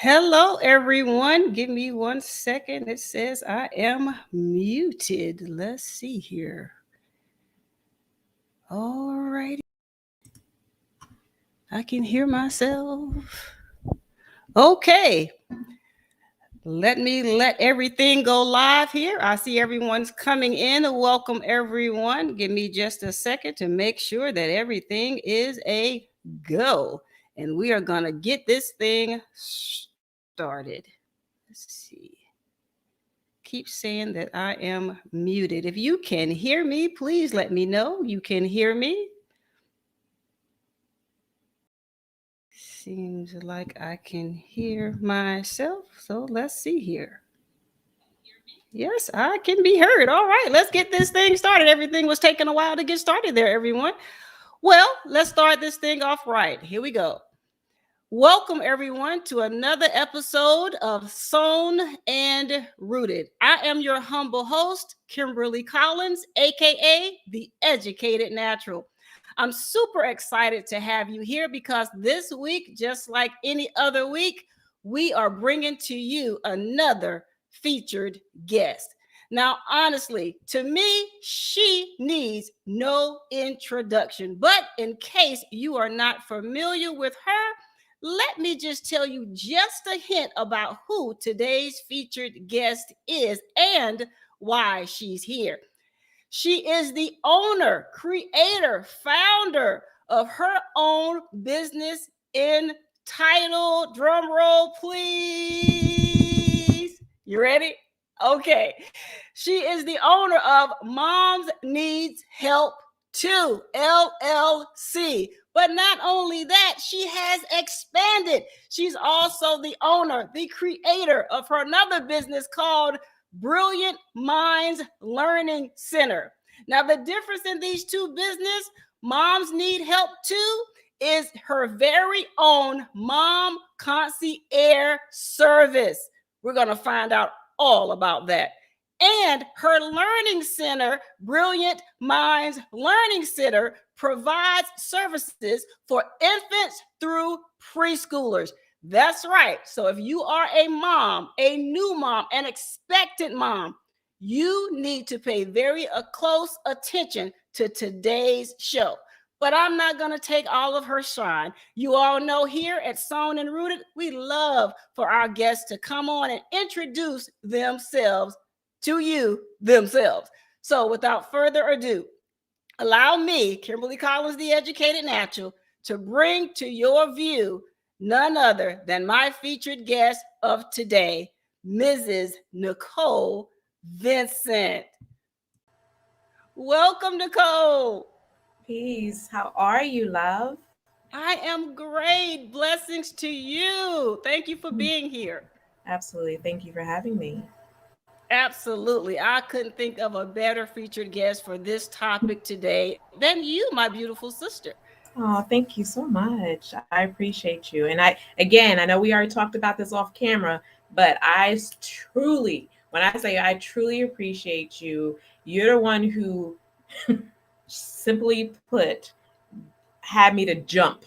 Hello, everyone. Give me 1 second. It says I am muted. Let's see here. All righty. I can hear myself. Okay. Let everything go live here. I see everyone's coming in. Welcome, everyone. Give me just a second to make sure that everything is a go. And we are going to get this thing started. Let's see. Keep saying that I am muted. If you can hear me, please let me know you can hear me. Seems like I can hear myself. So let's see here. Yes, I can be heard. All right, let's get this thing started. Everything was taking a while to get started there, everyone. Well, let's start this thing off right. Here we go. Welcome, everyone, to another episode of Sown and Rooted. I am your humble host, Kimberly Collins, aka The Educated Natural. I'm super excited to have you here because this week, just like any other week, we are bringing to you another featured guest. Now, honestly, to me, she needs no introduction. But in case you are not familiar with her, let me just tell you just a hint about who today's featured guest is and why she's here. She is the owner, creator, founder of her own business entitled, drum roll, please. You ready? Okay. She is the owner of Moms Needs Help Too, LLC. But not only that, she has expanded. She's also the owner, the creator of her another business called Brilliant Minds Learning Center. Now, the difference in these two businesses, Moms Need Help Too, is her very own mom concierge service. We're going to find out all about that. And her learning center, Brilliant Minds Learning Center, provides services for infants through preschoolers. That's right. So if you are a mom, a new mom, an expectant mom, you need to pay very close attention to today's show. But I'm not going to take all of her shine. You all know here at Sown and Rooted, we love for our guests to come on and introduce themselves to you themselves. So without further ado, allow me, Kimberly Collins, the Educated Natural, to bring to your view none other than my featured guest of today, Mrs. Nikole Vincent. Welcome, Nikole. Peace. How are you, love? I am great. Blessings to you. Thank you for being here. Absolutely. Thank you for having me. Absolutely. I couldn't think of a better featured guest for this topic today than you, my beautiful sister. Oh, thank you so much. I appreciate you. And I know we already talked about this off camera, but when I say I truly appreciate you, you're the one who simply put had me to jump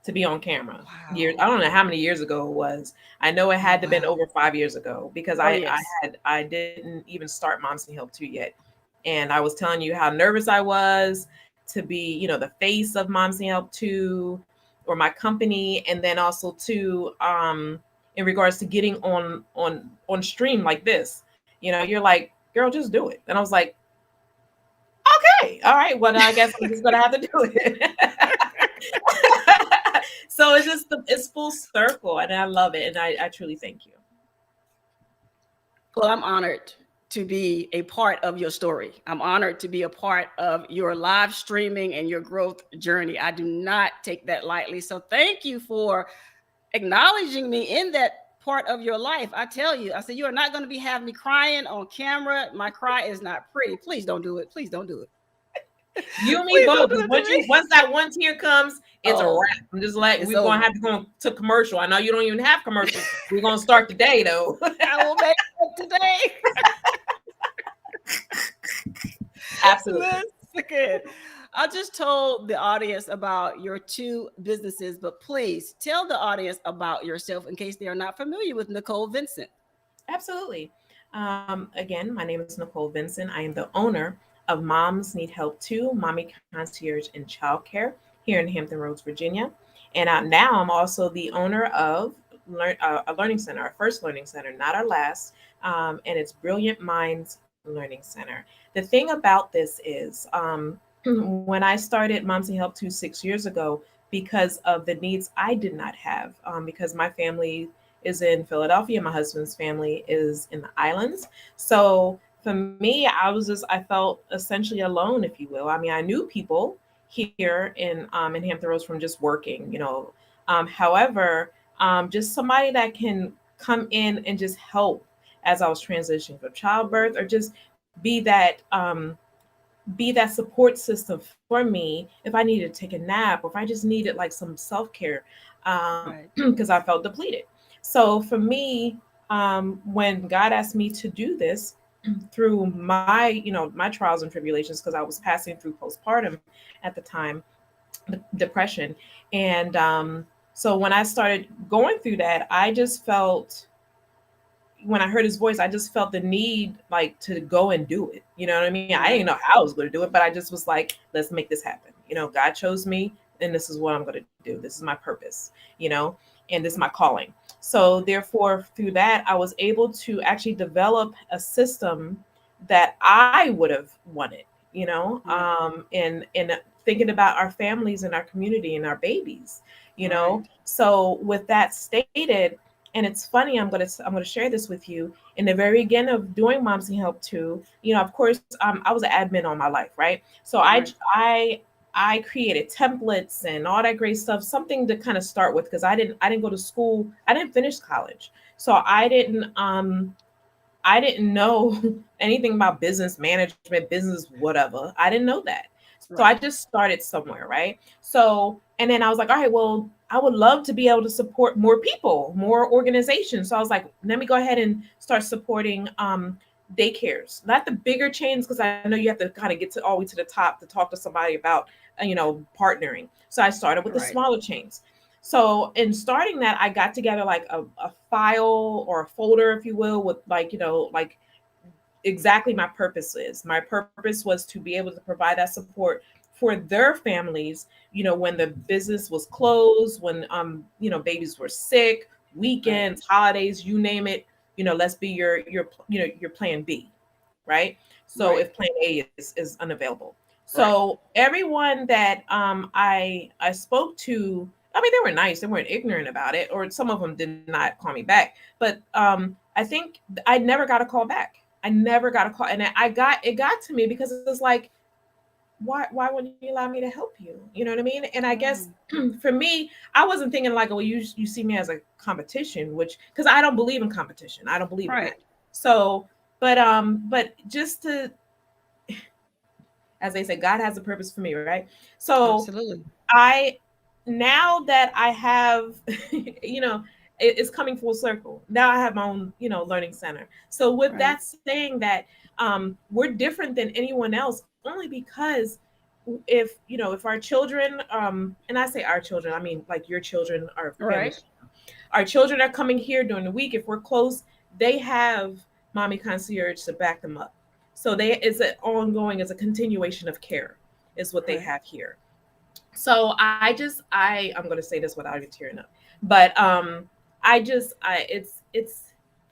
to be on camera. Wow. I don't know how many years ago it was. I know it had to have been over 5 years ago because I didn't even start Moms Need Help 2 yet. And I was telling you how nervous I was to be, the face of Moms Need Help 2 or my company. And then also too, in regards to getting on stream like this, you're like, girl, just do it. And I was like, okay, all right, well, I guess I'm just gonna have to do it. So it's full circle, and I love it, and I truly thank you. Well, I'm honored to be a part of your story. I'm honored to be a part of your live streaming and your growth journey. I do not take that lightly. So thank you for acknowledging me in that part of your life. I tell you, I said, you are not going to be having me crying on camera. My cry is not pretty. Please don't do it. Please don't do it. You and me both. Once that one tear comes, it's a wrap. I'm just like, we're going to have to go to commercial. I know you don't even have commercials. We're going to start today, though. I will make it today. Absolutely. Good. I just told the audience about your two businesses, but please tell the audience about yourself in case they are not familiar with Nikole Vincent. Absolutely. Again, my name is Nikole Vincent. I am the owner of Moms Need Help Too, Mommy Concierge and Childcare here in Hampton Roads, Virginia. And now I'm also the owner of a learning center, our first learning center, not our last, and it's Brilliant Minds Learning Center. The thing about this is when I started Moms Need Help Too 6 years ago, because of the needs I did not have, because my family is in Philadelphia. My husband's family is in the islands. So for me, I felt essentially alone, if you will. I mean, I knew people here in Hampton Roads from just working, you know. However, just somebody that can come in and just help as I was transitioning from childbirth, or just be that support system for me if I needed to take a nap, or if I just needed like some self care, Right. because I felt depleted. So for me, when God asked me to do this through my trials and tribulations, because I was passing through postpartum at the time, depression, and so when I started going through that, I just felt, when I heard his voice, I just felt the need like to go and do it. You know what I mean? I didn't know how I was going to do it, but I just was like, let's make this happen. You know, God chose me, and this is what I'm going to do. This is my purpose, you know, and this is my calling. So therefore, through that, I was able to actually develop a system that I would have wanted, you know, and thinking about our families and our community and our babies, you know. Right. So with that stated, and it's funny, I'm gonna share this with you. In the very beginning of doing Moms Need Help Too, you know, of course, I was an admin all my life, right? So Right. I created templates and all that great stuff, something to kind of start with, because I didn't go to school, I didn't finish college, so I didn't know anything about business management, business, whatever. I didn't know that. So I Right. just started somewhere, right? So, and then I was like, all right, well, I would love to be able to support more people, more organizations. So I was like, let me go ahead and start supporting daycares, not the bigger chains, because I know you have to kind of get to all the way to the top to talk to somebody about, partnering. So I started with the Right. smaller chains. So in starting that, I got together like a file or a folder, if you will, with like, like exactly my purpose is. My purpose was to be able to provide that support for their families, when the business was closed, when babies were sick, Right. weekends, holidays, you name it, let's be your plan B, right? So Right. if plan A is unavailable. Right. So everyone that I spoke to, I mean, they were nice, they weren't ignorant about it, or some of them did not call me back. But I think I never got a call back. I never got a call, and it got to me because it's like, why wouldn't you allow me to help you? You know what I mean? And I guess Wow. for me, I wasn't thinking like, oh, you see me as a competition, which, because I don't believe in competition. I don't believe in Right. that. So, but just to, as they say, God has a purpose for me, right? So Absolutely. I, now that I have, it's coming full circle. Now I have my own, learning center. So with Right. that saying that, we're different than anyone else, only because if our children, and I say our children, I mean like your children, our Right. families, our children are coming here during the week. If we're close, they have mommy concierge to back them up. So they it's an ongoing, it's a continuation of care, is what they Right. have here. So I'm going to say this without even tearing up, but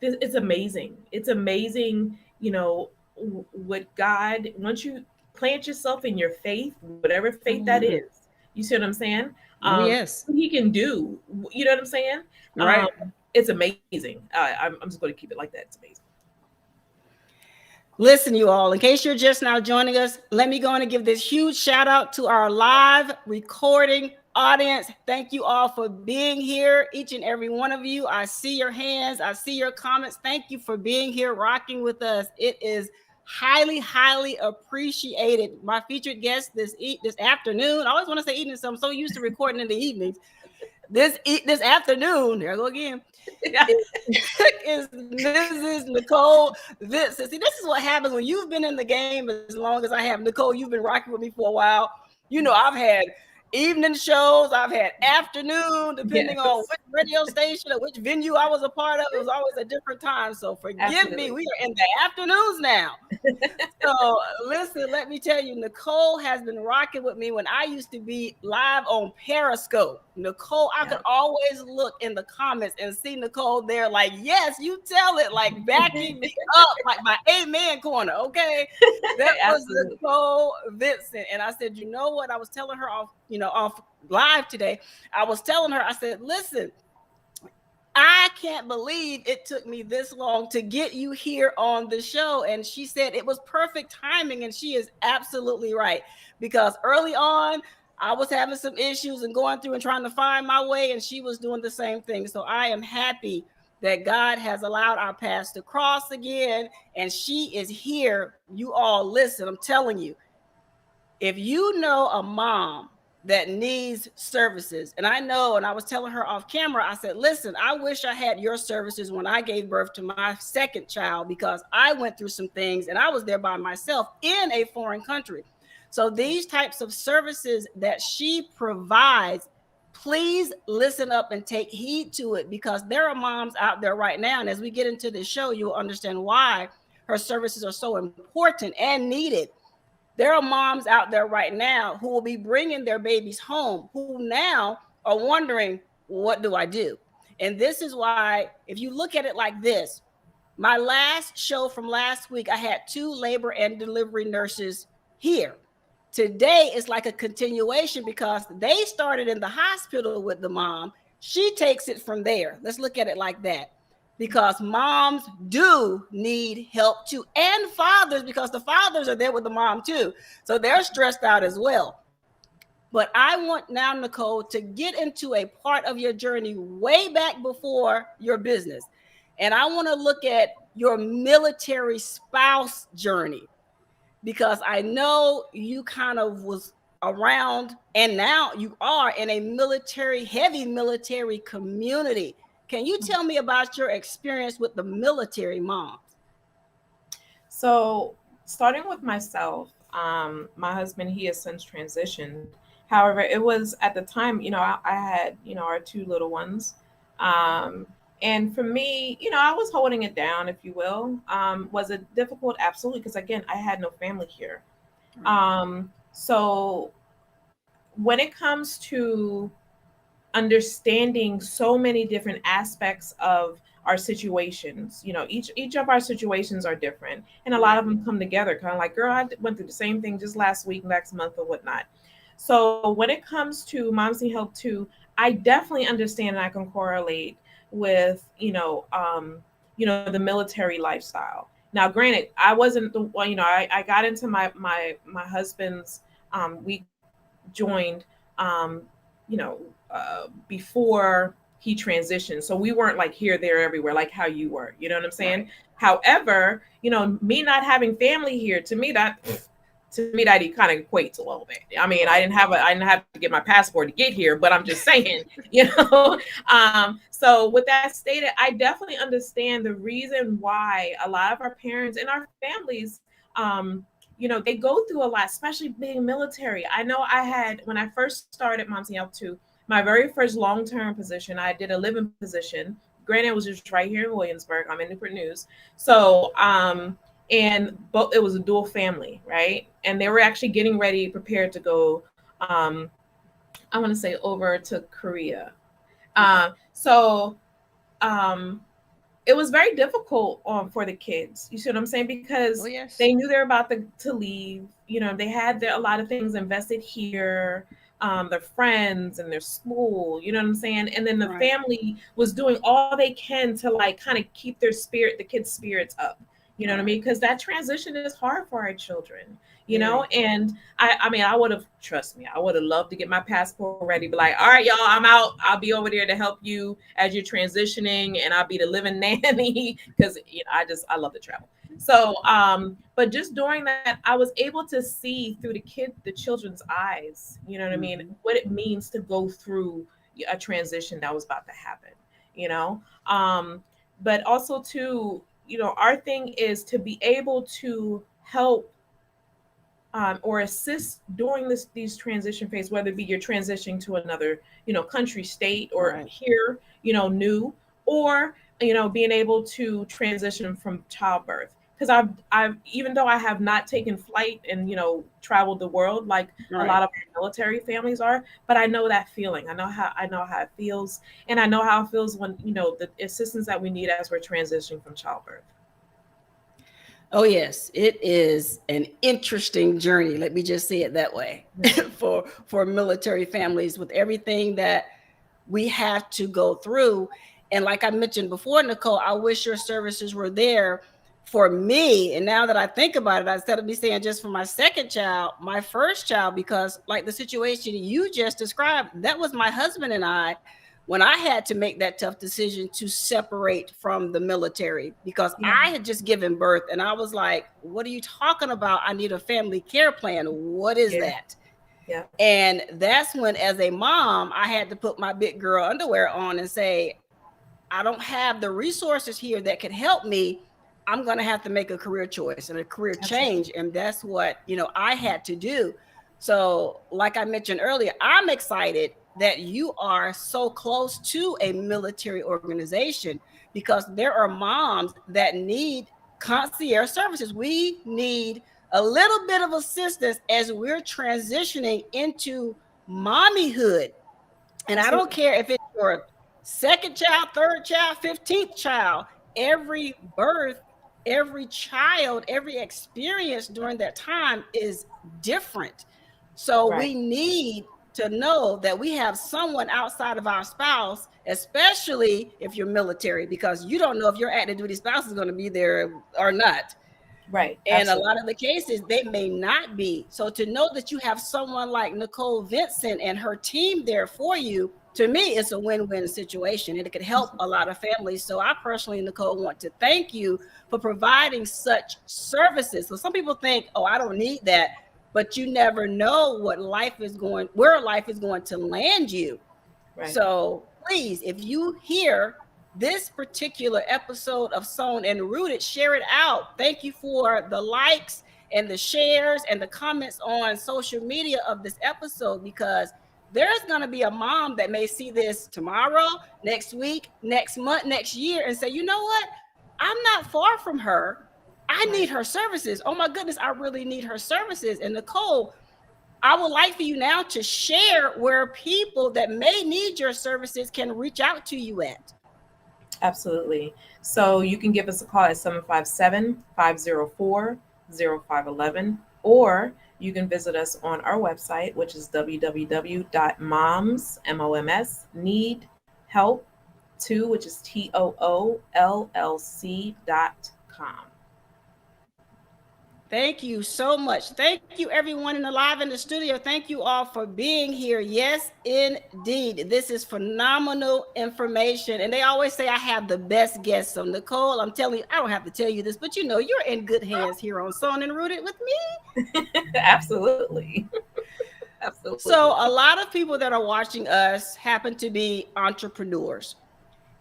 it's amazing. It's amazing, what God, once you plant yourself in your faith, whatever faith that is, Hallelujah. you see what I'm saying? Oh, yes. What he can do, you know what I'm saying? Right. It's amazing. I'm just going to keep it like that. It's amazing. Listen, you all, in case you're just now joining us, let me go on and give this huge shout out to our live recording audience. Thank you all for being here, each and every one of you. I see your hands, I see your comments. Thank you for being here, rocking with us. It is highly, highly appreciated. My featured guest this afternoon. I always want to say evening, so I'm so used to recording in the evenings. this afternoon, there I go again, Yeah. is Mrs. Nikole Vincent. See, this is what happens when you've been in the game as long as I have. Nikole, you've been rocking with me for a while. You know, I've had evening shows, I've had afternoon, depending on Yes. which radio station or which venue I was a part of. It was always a different time. So forgive me, Absolutely. we are in the afternoons now. So listen, let me tell you, Nikole has been rocking with me when I used to be live on Periscope. Nikole, I could Yeah. always look in the comments and see Nikole there, like, yes, you tell it, like backing me up, like my amen corner. Okay. That was Absolutely. Nikole Vincent. And I said, you know what? I was telling her off live today. I was telling her, I said, listen, I can't believe it took me this long to get you here on the show. And she said it was perfect timing. And she is absolutely right. Because early on, I was having some issues and going through and trying to find my way. And she was doing the same thing. So I am happy that God has allowed our paths to cross again. And she is here. You all listen, I'm telling you, if you know a mom that needs services, and I know, and I was telling her off camera, I said, listen, I wish I had your services when I gave birth to my second child, because I went through some things and I was there by myself in a foreign country. So these types of services that she provides, please listen up and take heed to it, because there are moms out there right now. And as we get into this show, you'll understand why her services are so important and needed. There are moms out there right now who will be bringing their babies home, who now are wondering, what do I do? And this is why, if you look at it like this, my last show from last week, I had 2 labor and delivery nurses here. Today is like a continuation because they started in the hospital with the mom. She takes it from there. Let's look at it like that, because moms do need help too, and fathers, because the fathers are there with the mom too. So they're stressed out as well. But I want now, Nikole, to get into a part of your journey way back before your business. And I want to look at your military spouse journey, because I know you kind of was around and now you are in a heavy military community. Can you tell me about your experience with the military moms? So, starting with myself, my husband, he has since transitioned. However, it was at the time, I had, our 2 little ones. Um, and for me, I was holding it down, if you will. Was it difficult? Absolutely. Because again, I had no family here. So when it comes to understanding so many different aspects of our situations, each of our situations are different, and a lot of them come together kind of like, girl, I went through the same thing just last week, next month, or whatnot. So when it comes to Moms Need Help Too, I definitely understand and I can correlate with the military lifestyle. Now granted, I wasn't the one, I got into my husband's, we joined, um, before he transitioned. So we weren't like here, there, everywhere, like how you were. You know what I'm saying? Right. However, me not having family here, to me that he kind of equates a little bit. I mean, I didn't have to get my passport to get here, but I'm just saying, you know. So with that stated, I definitely understand the reason why a lot of our parents and our families, they go through a lot, especially being military. I know I had, when I first started Moms Need Help Too, my very first long-term position, I did a living position. Granted, it was just right here in Williamsburg. I'm in Newport News. So, and both, it was a dual family, right? And they were actually getting ready, prepared to go, I want to say over to Korea. So it was very difficult for the kids. You see what I'm saying? Because yes. they knew they were about to leave. They had a lot of things invested here, their friends and their school. You know what I'm saying? And then the family was doing all they can to like kind of keep the kids' spirits up. You know what I mean? Because that transition is hard for our children. And I mean, I would have, trust me, I would have loved to get my passport ready, be like, all right, y'all, I'm out. I'll be over there to help you as you're transitioning, and I'll be the living nanny, because I love to travel. So, but just during that, I was able to see through the children's eyes, you know what I mean, what it means to go through, a transition that was about to happen, you know. But also too, you know, our thing is to be able to help or assist during these transition phase, whether it be you're transitioning to another, you know, country, state, or here, you know, new, or, you know, being able to transition from childbirth. Because I've even though I have not taken flight and, you know, traveled the world like a lot of military families are, but I know that feeling. I know how it feels, and I know how it feels when, you know, the assistance that we need as we're transitioning from childbirth. Oh, yes, it is an interesting journey. Let me just say it that way for military families, with everything that we have to go through. And like I mentioned before, Nikole, I wish your services were there for me. And now that I think about it, instead of me saying just for my second child, my first child, because like the situation you just described, that was my husband and I when I had to make that tough decision to separate from the military, because I had just given birth and I was like, what are you talking about? I need a family care plan. What is that? Yeah. And that's when, as a mom, I had to put my big girl underwear on and say, I don't have the resources here that could help me. I'm going to have to make a career choice and a career change. And that's what, you know, I had to do. So like I mentioned earlier, I'm excited that you are so close to a military organization, because there are moms that need concierge services. We need a little bit of assistance as we're transitioning into mommyhood. And I don't care if it's your second child, third child, 15th child, every birth, every child, every experience during that time is different. So we need to know that we have someone outside of our spouse, especially if you're military, because you don't know if your active duty spouse is going to be there or not. Right. And a lot of the cases, they may not be. So to know that you have someone like Nikole Vincent and her team there for you, to me, it's a win-win situation, and it could help a lot of families. So I personally, Nikole, want to thank you for providing such services. So some people think, oh, I don't need that, but you never know where life is going to land you. Right. So please, if you hear this particular episode of Sown and Rooted, share it out. Thank you for the likes and the shares and the comments on social media of this episode, because there's going to be a mom that may see this tomorrow, next week, next month, next year, and say, you know what? I'm not far from her. I need her services. Oh my goodness, I really need her services. And Nikole, I would like for you now to share where people that may need your services can reach out to you at. Absolutely. So you can give us a call at 757-504-0511, or you can visit us on our website, which is www.momsneedhelp2, which is TOOLLC.com. Thank you so much. Thank you, everyone in the live in the studio. Thank you all for being here. Yes, indeed. This is phenomenal information. And they always say I have the best guests. So, Nikole, I'm telling you, I don't have to tell you this, but you know, you're in good hands here on Sown and Rooted with me. Absolutely. Absolutely. So, a lot of people that are watching us happen to be entrepreneurs.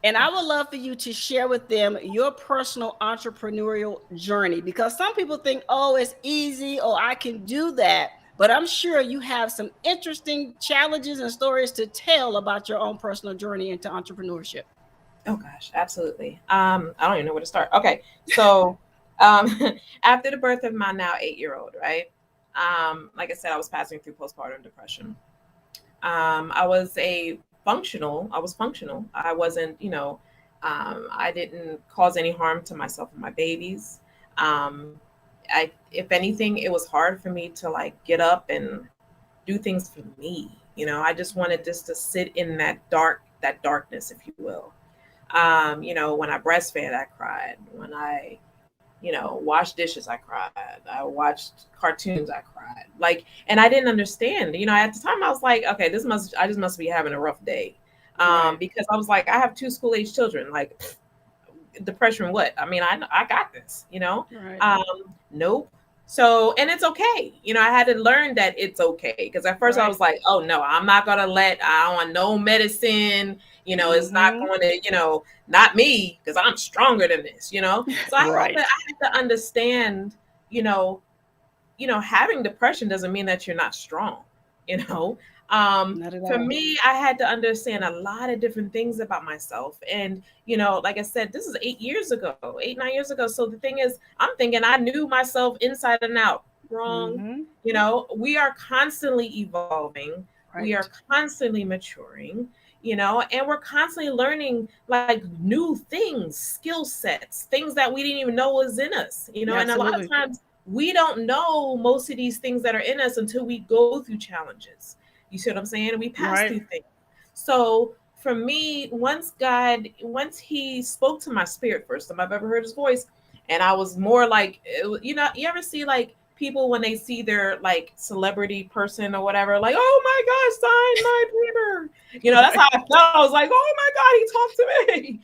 And I would love for you to share with them your personal entrepreneurial journey, because some people think, oh, it's easy, oh, I can do that. But I'm sure you have some interesting challenges and stories to tell about your own personal journey into entrepreneurship. Oh, gosh, absolutely. I don't even know where to start. Okay. So after the birth of my now 8-year-old, right? Like I said, I was passing through postpartum depression. I was functional. I wasn't, I didn't cause any harm to myself and my babies. If anything, it was hard for me to like get up and do things for me. I just wanted this to sit in that darkness, if you will. When I breastfed, I cried. When I, washed dishes, I cried. I watched cartoons, I cried. And I didn't understand. At the time I was like, okay, I just must be having a rough day. Because I was like, I have 2 school-age children. Depression, what? I mean, I got this, Right. Nope. So, and it's okay. I had to learn that it's okay. Because at first I was like, oh no, I'm not going to I don't want no medicine. It's not going to, not me, because I'm stronger than this, So I had to understand, you know, having depression doesn't mean that you're not strong, you know. Not at For all. me, I had to understand a lot of different things about myself. And, like I said, this is 8 years ago, 8, 9 years ago. So the thing is, I'm thinking I knew myself inside and out. Wrong. We are constantly evolving. We are Right. constantly maturing, and we're constantly learning like new things, skill sets, things that we didn't even know was in us, and a lot of Absolutely. times we don't know most of these things that are in us until we go through challenges. You see what I'm saying? We pass through Right. things. So for me, once he spoke to my spirit, first time I've ever heard his voice, and I was more like, you ever see like people when they see their like celebrity person or whatever, like, oh my gosh, sign my paper. That's how I felt. I was like, oh my God, he talked to me.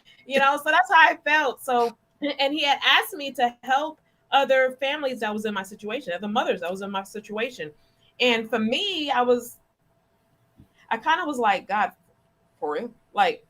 So that's how I felt. So, and he had asked me to help other families that was in my situation, other mothers that was in my situation. And for me, I kind of was like, God, for real? Like,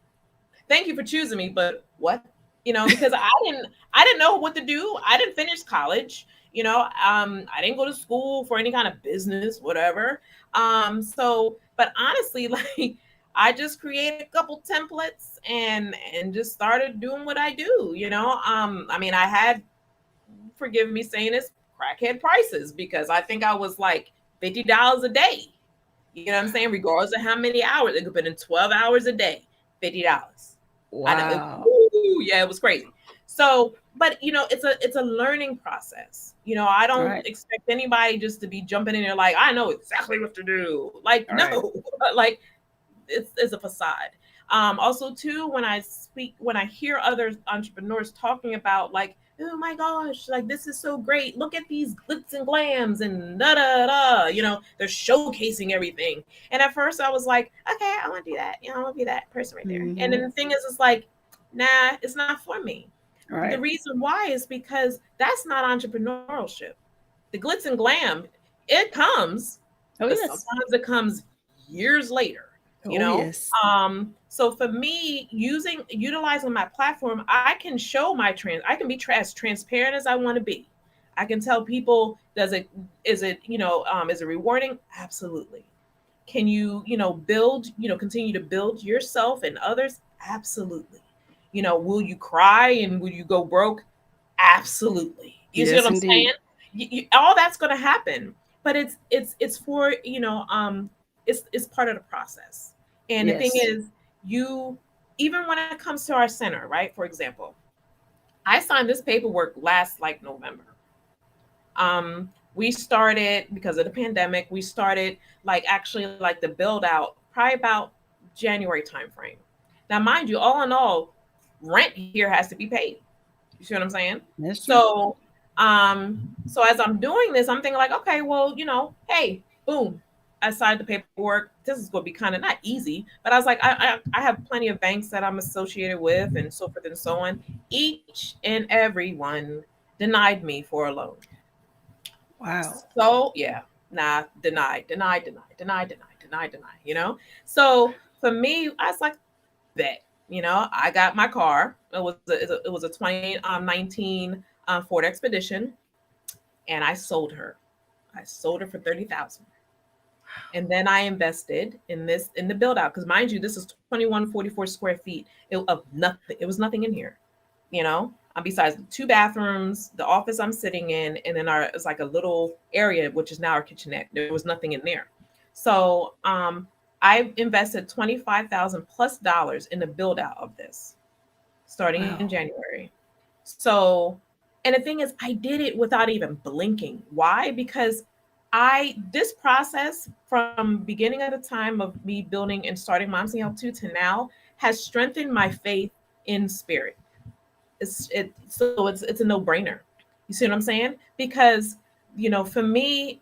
thank you for choosing me, but what? Because I didn't know what to do. I didn't finish college. I didn't go to school for any kind of business, whatever. But honestly, like, I just created a couple templates and just started doing what I do. I mean, I had, forgive me saying this, crackhead prices, because I think I was like $50 a day. You know what I'm saying? Regardless of how many hours, it could put in 12 hours a day, $50. I know. Wow. Yeah, it was crazy. So, but it's a learning process. I don't Right. expect anybody just to be jumping in there like, I know exactly what to do. Like, Right. no, like it's a facade. Also too, when I hear other entrepreneurs talking about like, oh my gosh, like this is so great. Look at these glitz and glams and da da da. They're showcasing everything. And at first I was like, okay, I want to do that. I want to be that person right there. And then the thing is, it's like, nah, it's not for me. The Right. reason why is because that's not entrepreneurship. The glitz and glam, it comes, Oh but yes. sometimes it comes years later, you Oh know? yes. So for me, utilizing my platform, I can show I can be as transparent as I want to be. I can tell people, is it rewarding? Absolutely. Can you, continue to build yourself and others? Absolutely. Will you cry and will you go broke? Absolutely. You see what Yes, I'm indeed. saying? All that's going to happen, but it's for, it's part of the process. And the thing Yes. is, you even when it comes to our center, right? For example, I signed this paperwork last like November. We started because of the pandemic. We started like actually like the build out probably about January timeframe. Now, mind you, all in all, rent here has to be paid. You see what I'm saying? That's true. So as I'm doing this, I'm thinking like, okay, well, hey, boom, I signed the paperwork. This is going to be kind of not easy, but I was like, I have plenty of banks that I'm associated with, and so forth and so on. Each and every one denied me for a loan. Wow. So yeah, nah, denied, denied, denied, denied, denied, denied, denied. So for me, I was like, bet. I got my car. It was a 2019 Ford Expedition, and I sold her. I sold her for 30,000, and then I invested in the build out, because mind you, this is 2144 square feet of nothing. It was nothing in here, besides the two bathrooms, the office I'm sitting in, and then it's like a little area which is now our kitchenette. There was nothing in there. So I invested 25,000 plus dollars in the build out of this, starting in Wow. January. So, and the thing is, I did it without even blinking. Why? Because this process from beginning of the time of me building and starting Moms Need Help 2 to now has strengthened my faith in spirit. So it's a no-brainer. You see what I'm saying? Because, for me,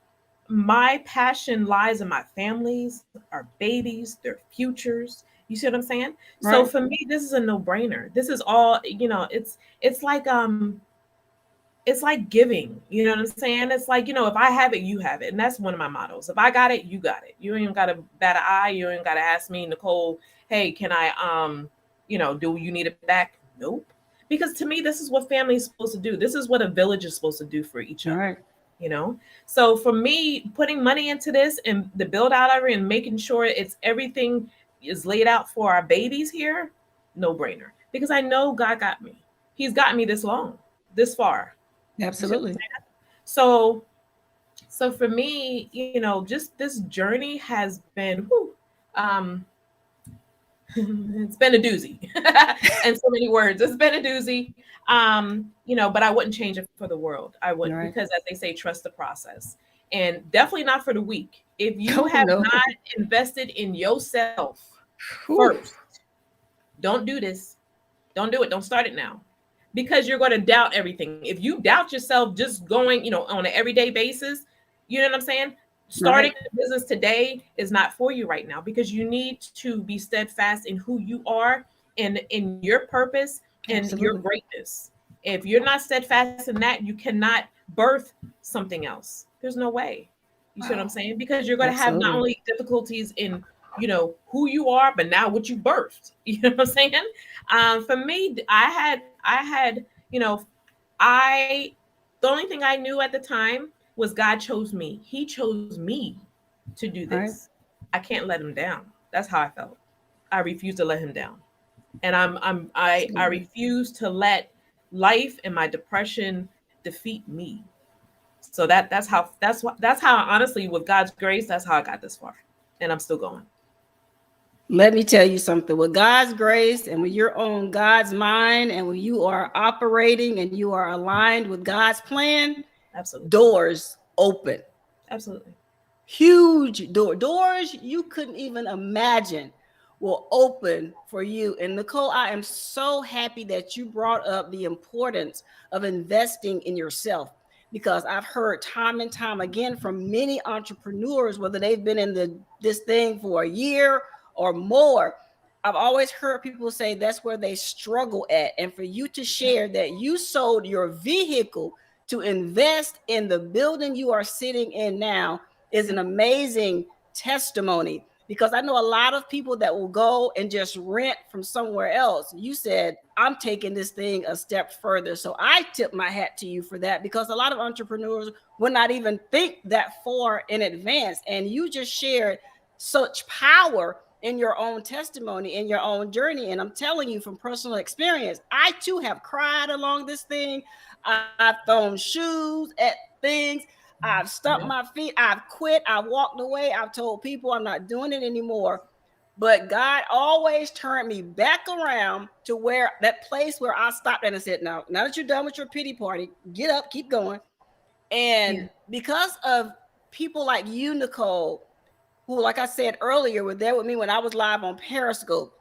my passion lies in my families, our babies, their futures. You see what I'm saying? So Right. for me, this is a no-brainer. This is all, it's like it's like giving, you know what I'm saying? It's like, if I have it, you have it. And that's one of my mottos. If I got it, you got it. You ain't got to bat an eye. You ain't got to ask me, Nikole, hey, can I, do you need it back? Nope. Because to me, this is what family is supposed to do. This is what a village is supposed to do for each All other. right. So for me, putting money into this and the build out of it and making sure it's everything is laid out for our babies here, no brainer. Because I know God got me. He's gotten me this long, this far. Absolutely. So for me, just this journey has been, it's been a doozy. And so many words. It's been a doozy. But I wouldn't change it for the world. I wouldn't, Right. because as they say, trust the process. And definitely not for the weak. If you have no. not invested in yourself Whew. first, don't do this. Don't do it. Don't start it now. Because you're going to doubt everything. If you doubt yourself just going, on an everyday basis, you know what I'm saying? Starting a business today is not for you right now, because you need to be steadfast in who you are and in your purpose and your Absolutely. greatness. If you're not steadfast in that, you cannot birth something else. There's no way. You see what I'm saying? Because you're going to have not Absolutely. only difficulties in, who you are, but now what you birthed. You know what I'm saying? For me, I had, I the only thing I knew at the time was God chose me. He chose me to do Right. this. I can't let him down. That's how I felt. I refuse to let him down. And I Absolutely. refuse to let life and my depression defeat me. So that's how honestly, with God's grace, that's how I got this far. And I'm still going. Let me tell you something. With God's grace and when you're on God's mind and when you are operating and you are aligned with God's plan, Absolutely. doors open. Absolutely. Huge doors you couldn't even imagine will open for you. And Nikole, I am so happy that you brought up the importance of investing in yourself, because I've heard time and time again from many entrepreneurs, whether they've been in this thing for a year or more, I've always heard people say that's where they struggle at. And for you to share that you sold your vehicle to invest in the building you are sitting in now is an amazing testimony, because I know a lot of people that will go and just rent from somewhere else. You said, I'm taking this thing a step further. So I tip my hat to you for that, because a lot of entrepreneurs would not even think that far in advance. And you just shared such power in your own testimony, in your own journey. And I'm telling you from personal experience, I too have cried along this thing. I've thrown shoes at things. I've stumped my feet. I've quit. I've walked away. I've told people I'm not doing it anymore. But God always turned me back around to where that place where I stopped and I said, now that you're done with your pity party, get up, keep going. And because of people like you, Nikole, who, like I said earlier, were there with me when I was live on Periscope,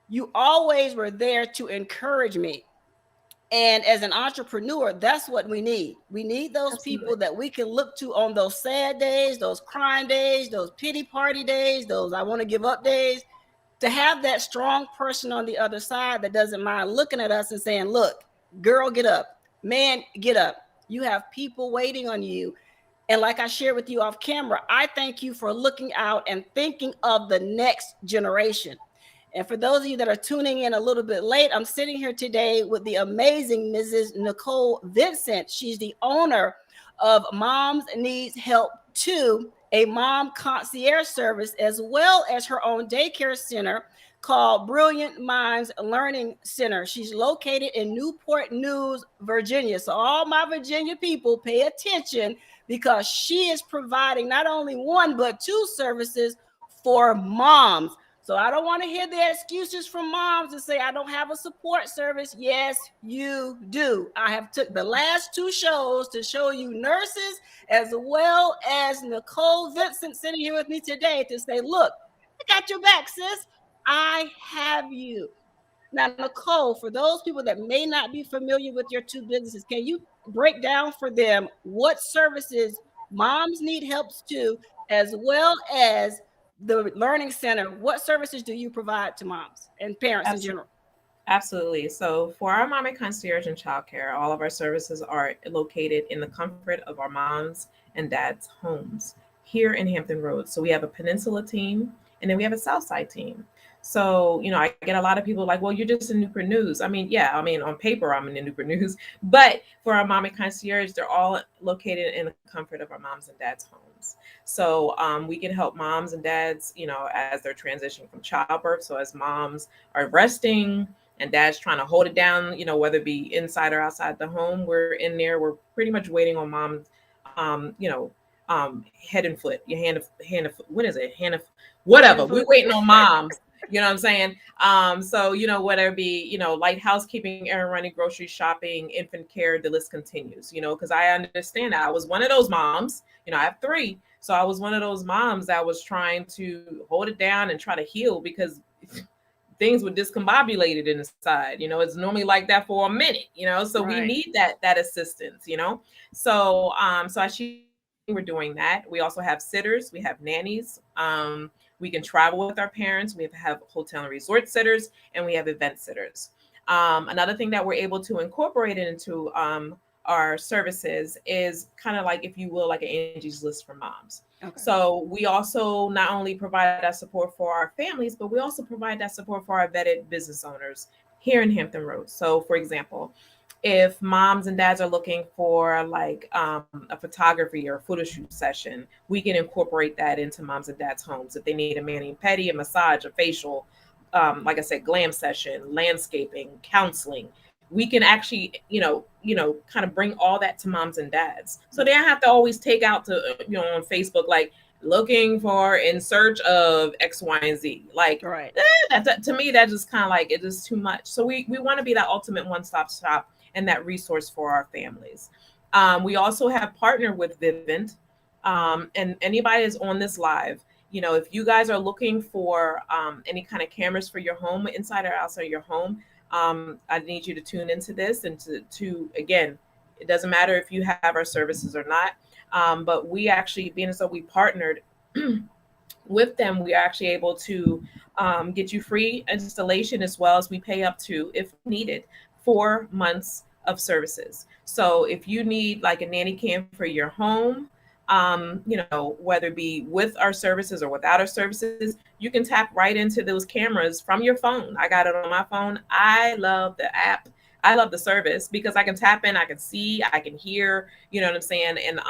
you always were there to encourage me. And as an entrepreneur, that's what we need. We need those people that we can look to on those sad days, those crying days, those pity party days, those I want to give up days, to have that strong person on the other side that doesn't mind looking at us and saying, look, girl, get up. Man, get up. You have people waiting on you. And like I shared with you off camera, I thank you for looking out and thinking of the next generation. And for those of you that are tuning in a little bit late, I'm sitting here today with the amazing Mrs. Nikole Vincent. She's the owner of Moms Needs Help Too, a mom concierge service, as well as her own daycare center called Brilliant Minds Learning Center. She's located in Newport News, Virginia. So all my Virginia people, pay attention, because she is providing not only one, but two services for moms. So I don't want to hear the excuses from moms and say I don't have a support service. Yes, you do. I have took the last two shows to show you nurses as well as Nikole Vincent sitting here with me today to say, look, I got your back, sis. I have you. Now, Nikole, for those people that may not be familiar with your two businesses, can you break down for them what services Moms Need Helps to, as well as the Learning Center? What services do you provide to moms and parents in Absolutely. general? Absolutely. So for our mommy concierge and childcare, all of our services are located in the comfort of our moms and dads' homes here in Hampton Roads. So we have a Peninsula team and then we have a Southside team. So, I get a lot of people like, well, you're just in Newport News. I mean, yeah, on paper, I'm in Newport News. But for our mommy concierge, they're all located in the comfort of our moms and dads' homes. So we can help moms and dads, as they're transitioning from childbirth. So as moms are resting, and dad's trying to hold it down, whether it be inside or outside the home, we're in there. We're pretty much waiting on mom's, um, you know, head and foot, your hand of, what is it? Hand of, Hand whatever. and We're foot. waiting on moms. You know what I'm saying? So, whether it be, light housekeeping, errand running, grocery shopping, infant care, the list continues, because I understand that I was one of those moms, I have three. So I was one of those moms that was trying to hold it down and try to heal because things were discombobulated inside. It's normally like that for a minute, so we Right. need that assistance. So as she we're doing that. We also have sitters, we have nannies. We can travel with our parents. We have hotel and resort sitters, and we have event sitters. Another thing that we're able to incorporate into our services is kind of like, if you will, like an Angie's List for moms. Okay. So we also not only provide that support for our families, but we also provide that support for our vetted business owners here in Hampton Roads. So, for example, if moms and dads are looking for like a photography or a photo shoot session, we can incorporate that into moms and dads' homes. If they need a mani and pedi, a massage, a facial, like I said, glam session, landscaping, counseling, we can actually, kind of bring all that to moms and dads. So they don't have to always take out to, on Facebook, like looking for in search of X, Y, and Z. Like Right. that to me, that just kind of like, it is too much. So we want to be that ultimate one-stop shop and that resource for our families. We also have partnered with Vivint, and anybody is on this live. If you guys are looking for any kind of cameras for your home, inside or outside your home, I need you to tune into this and to again, it doesn't matter if you have our services or not, but we actually, being as though we partnered with them, we are actually able to get you free installation, as well as we pay up to, if needed, 4 months of services. So if you need like a nanny cam for your home, whether it be with our services or without our services, you can tap right into those cameras from your phone. I got it on my phone. I love the app. I love the service because I can tap in, I can see, I can hear, you know what I'm saying? And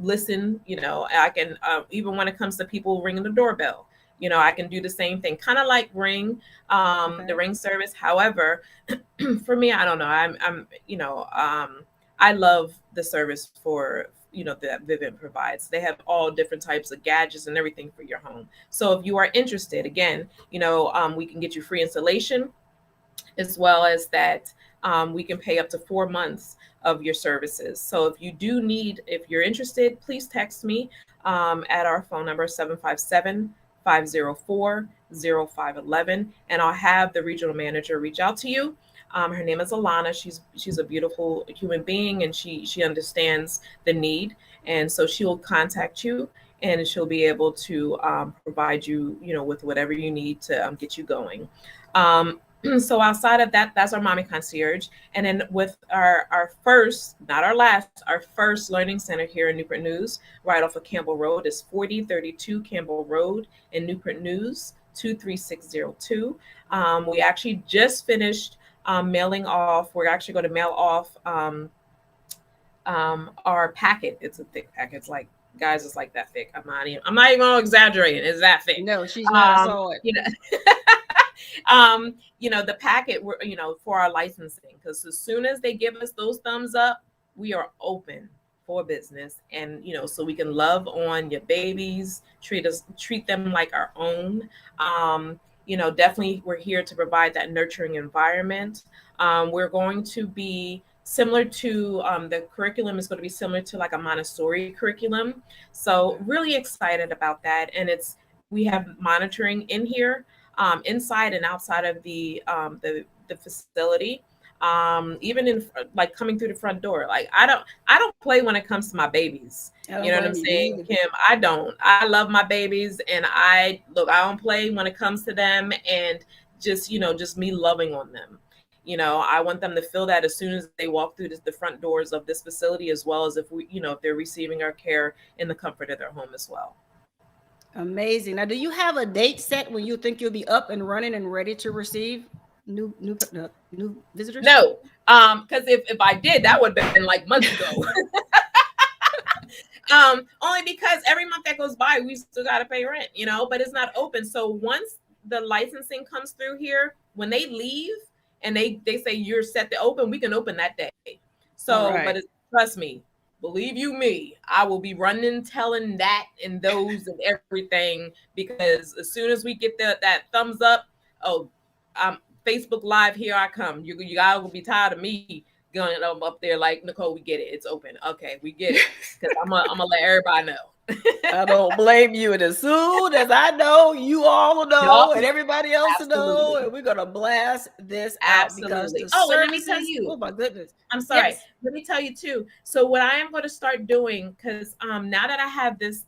listen, I can, even when it comes to people ringing the doorbell, I can do the same thing, kind of like Ring, Okay. the Ring service. However, for me, I don't know. I love the service for, that Vivint provides. They have all different types of gadgets and everything for your home. So if you are interested, again, we can get you free installation, as well as that we can pay up to 4 months of your services. So if you're interested, please text me at our phone number 757-504-0511, and I'll have the regional manager reach out to you. Her name is Alana. She's a beautiful human being, and she understands the need, and so she'll contact you, and she'll be able to provide you, with whatever you need to get you going. So outside of that, that's our mommy concierge. And then with our first, not our last, our first learning center here in Newport News, right off of Campbell Road, is 4032 Campbell Road in Newport News, 23602. We actually just finished mailing off. We're actually going to mail off our packet. It's a thick packet. It's like, guys, it's like that thick. I'm not even gonna exaggerate. It's that thick. No, she's not. I Um, saw it. you know, the packet, for our licensing, because as soon as they give us those thumbs up, we are open for business, and so we can love on your babies, treat them like our own. Definitely, we're here to provide that nurturing environment. We're going to be similar to the curriculum is going to be similar to like a Montessori curriculum. So really excited about that. And we have monitoring in here, inside and outside of the facility. Even in like coming through the front door. Like I don't play when it comes to my babies. I don't You know what I'm blame you saying, either. Kim? I don't. I love my babies, and I don't play when it comes to them. And just, just me loving on them. I want them to feel that as soon as they walk through the front doors of this facility, as well as if if they're receiving our care in the comfort of their home as well. Amazing. Now, do you have a date set when you think you'll be up and running and ready to receive new visitors? No, because if I did, that would have been like months ago. Only because every month that goes by, we still got to pay rent, but it's not open. So once the licensing comes through here, when they leave and they say you're set to open, we can open that day. So, right. But trust me, believe you me, I will be running, telling that and those and everything, because as soon as we get that thumbs up, Facebook Live, here I come. You guys will be tired of me going up there like, Nikole, we get it. It's open. Okay, we get it. Because I'm gonna let everybody know. I don't blame you. And as soon as I know, you all know, and everybody else know, and we're gonna blast this out. Because and let me tell you. Oh my goodness. I'm sorry. Yes. Let me tell you too. So what I am going to start doing, because now that I have this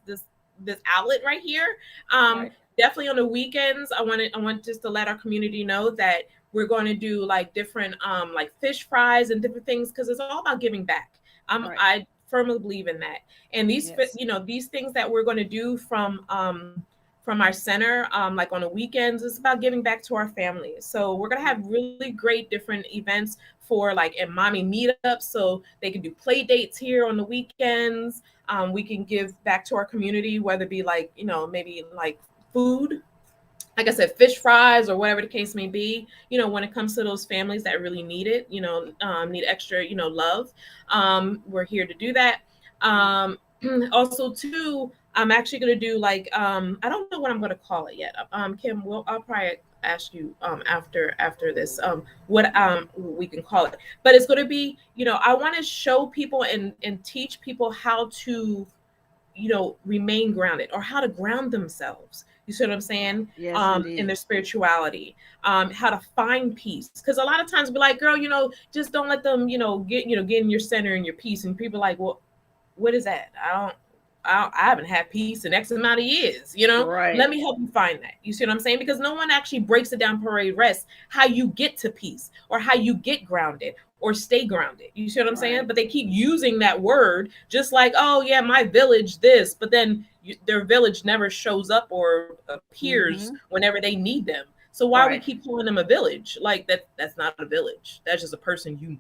outlet right here, right. Definitely on the weekends, I want just to let our community know that we're going to do like different like fish fries and different things, because it's all about giving back. Right. I firmly believe in that. And these these things that we're going to do from our center, like on the weekends, it's about giving back to our families. So we're going to have really great different events for like and mommy meetups, so they can do play dates here on the weekends. We can give back to our community, whether it be like, maybe like food, like I said, fish fries or whatever the case may be, when it comes to those families that really need it, need extra, love. We're here to do that. Also too, I'm actually going to do like, I don't know what I'm going to call it yet. Kim, I'll probably ask you after this what we can call it, but it's going to be, I want to show people and teach people how to, remain grounded, or how to ground themselves. You see what I'm saying? Yes, in their spirituality, how to find peace. Because a lot of times we're like, girl, just don't let them, get in your center and your peace. And people are like, well, what is that? I haven't had peace in X amount of years, Right. Let me help you find that. You see what I'm saying? Because no one actually breaks it down parade rest, how you get to peace, or how you get grounded or stay grounded. You see what I'm saying? But they keep using that word just like, oh yeah, my village this, but then their village never shows up or appears whenever they need them. So why we keep calling them a village? Like that's not a village. That's just a person,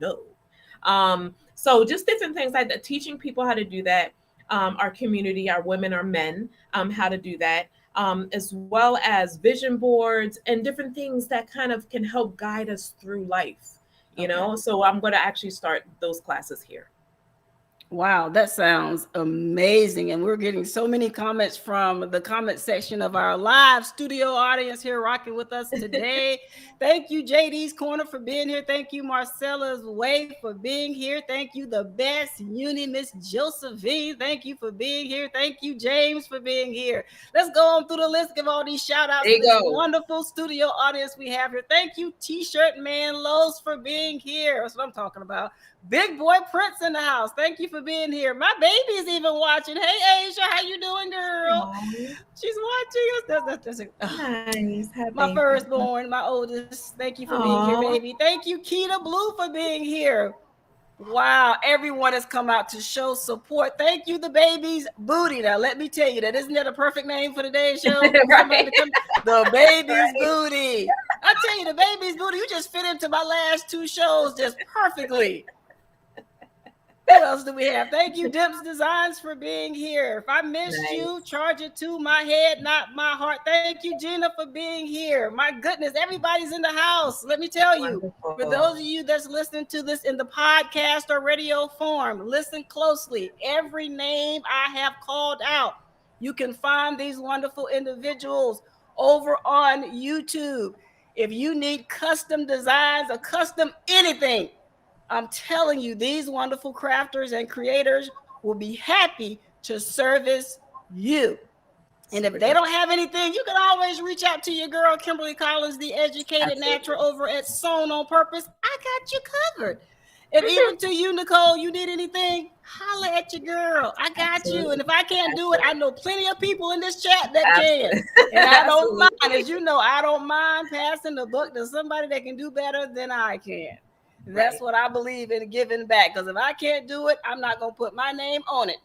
So just different things like that, teaching people how to do that. Our community, our women, our men, how to do that, as well as vision boards and different things that kind of can help guide us through life, So I'm going to actually start those classes here. Wow, that sounds amazing. And we're getting so many comments from the comment section of our live studio audience here rocking with us today. Thank you, JD's Corner, for being here. Thank you, Marcella's Way, for being here. Thank you, the best uni, Miss Josephine. Thank you for being here. Thank you, James, for being here. Let's go on through the list, give all these shout outs to this wonderful studio audience we have here. Thank you, T-shirt Man Lowe's, for being here. That's what I'm talking about. Big boy Prince in the house. Thank you for being here. My baby's even watching. Hey, Asia, how you doing, girl? Aww. She's watching us. Nice. My firstborn, my oldest. Thank you for being here, baby. Thank you, Keita Blue, for being here. Wow, everyone has come out to show support. Thank you, the baby's booty. Now, let me tell you that isn't that a perfect name for today's show? Right. The baby's booty. I tell you, the baby's booty, you just fit into my last two shows just perfectly. What else do we have? Thank you, Dips Designs, for being here. If I missed you, charge it to my head, not my heart. Thank you, Gina, for being here. My goodness, everybody's in the house. Let me tell you, for those of you that's listening to this in the podcast or radio form, listen closely. Every name I have called out, you can find these wonderful individuals over on YouTube. If you need custom designs or custom anything, I'm telling you, these wonderful crafters and creators will be happy to service you. And if they don't have anything, you can always reach out to your girl, Kimberly Collins, the educated natural, over at Sown on Purpose. I got you covered. And even to you, Nikole, you need anything, holla at your girl. I got Absolutely. you. And if I can't do it, Absolutely. I know plenty of people in this chat that can. Absolutely. And I don't mind. Absolutely. As you know, I don't mind passing the book to somebody that can do better than I can. That's Right. what I believe in, giving back. Because if I can't do it, I'm not going to put my name on it.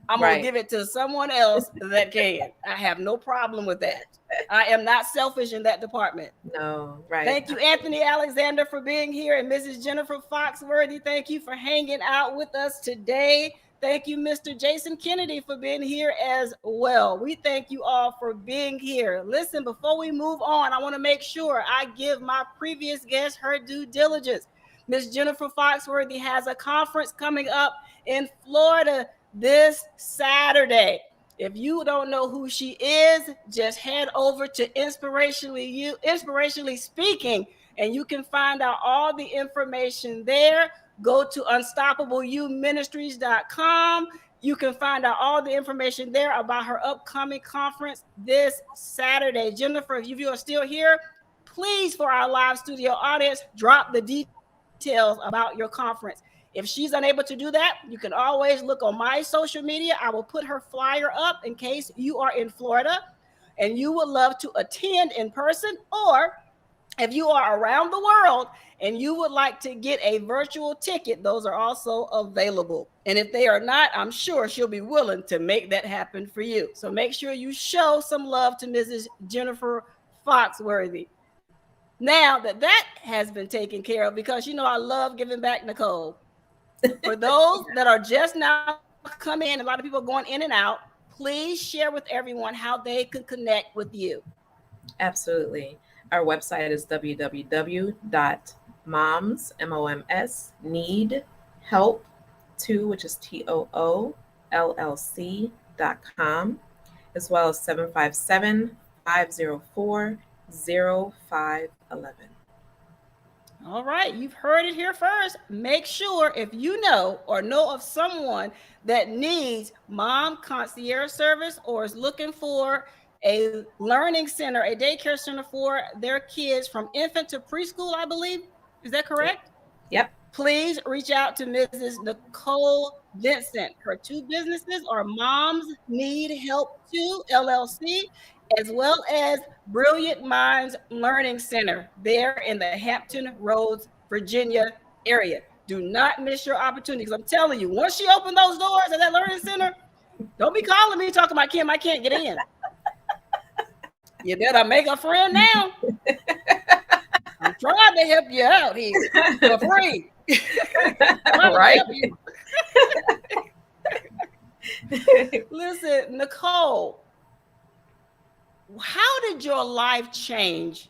I'm going to give it to someone else that can. I have no problem with that. I am not selfish in that department. No, right. Thank you, Anthony Alexander, for being here, and Mrs. Jennifer Foxworthy, thank you for hanging out with us today. Thank you, Mr. Jason Kennedy, for being here as well. We thank you all for being here. Listen, before we move on, I want to make sure I give my previous guest her due diligence. Miss Jennifer Foxworthy has a conference coming up in Florida this Saturday. If you don't know who she is, just head over to Inspirationally Speaking, and you can find out all the information there. Go to unstoppableUministries.com. You can find out all the information there about her upcoming conference this Saturday. Jennifer, if you are still here, please, for our live studio audience, drop the details about your conference. If she's unable to do that, you can always look on my social media. I will put her flyer up in case you are in Florida and you would love to attend in person, or if you are around the world and you would like to get a virtual ticket, those are also available. And if they are not, I'm sure she'll be willing to make that happen for you. So make sure you show some love to Mrs. Jennifer Foxworthy. Now that has been taken care of, because I love giving back, Nikole. For those that are just now coming in, a lot of people going in and out, please share with everyone how they can connect with you. Absolutely. Our website is www.moms, M-O-M-S, need help to, which is TOOLLC.com, as well as 757-504-0511. All right, you've heard it here first. Make sure, if you know or know of someone that needs mom concierge service or is looking for a learning center, a daycare center for their kids from infant to preschool, I believe. Is that correct? Yep. Please reach out to Mrs. Nikole Vincent. Her two businesses are Moms Need Help Too, LLC, as well as Brilliant Minds Learning Center there in the Hampton Roads, Virginia area. Do not miss your opportunity, because I'm telling you, once she opened those doors at that learning center, don't be calling me talking about Kim, I can't get in. You better make a friend now. I'm trying to help you out here for free. Right. Listen, Nikole, how did your life change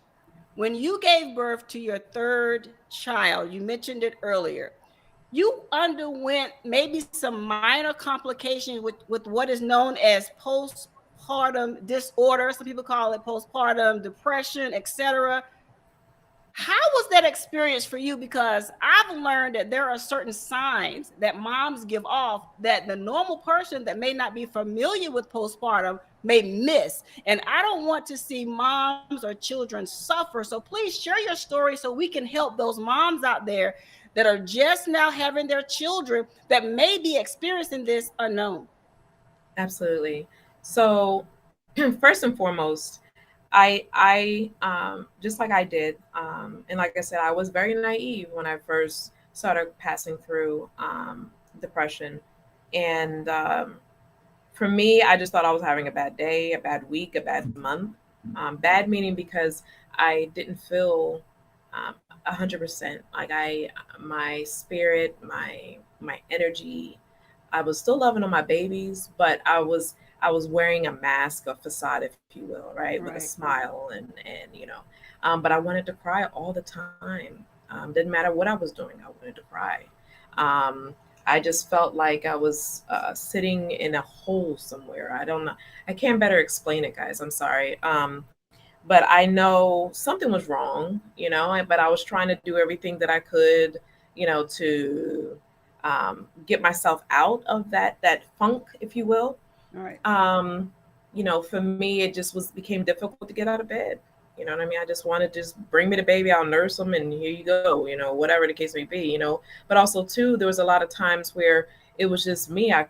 when you gave birth to your third child? You mentioned it earlier. You underwent maybe some minor complications with what is known as postpartum disorder. Some people call it postpartum depression, etc. How was that experience for you? Because I've learned that there are certain signs that moms give off that the normal person that may not be familiar with postpartum may miss. And I don't want to see moms or children suffer. So please share your story so we can help those moms out there that are just now having their children that may be experiencing this unknown. Absolutely. So first and foremost, I just like I did, and like I said, I was very naive when I first started passing through depression, and for me, I just thought I was having a bad day, a bad week, a bad month. Bad meaning because I didn't feel 100%. Like my spirit, my energy, I was still loving on my babies, but I was wearing a mask, a facade, if you will, right, with a smile and but I wanted to cry all the time. Didn't matter what I was doing, I wanted to cry. I just felt like I was sitting in a hole somewhere. I don't know. I can't better explain it, guys. I'm sorry. But I know something was wrong, but I was trying to do everything that I could, to get myself out of that funk, if you will. All right. For me, it just became difficult to get out of bed. You know what I mean? I just want to just bring me the baby. I'll nurse them and here you go, whatever the case may be, But also too, there was a lot of times where it was just me. I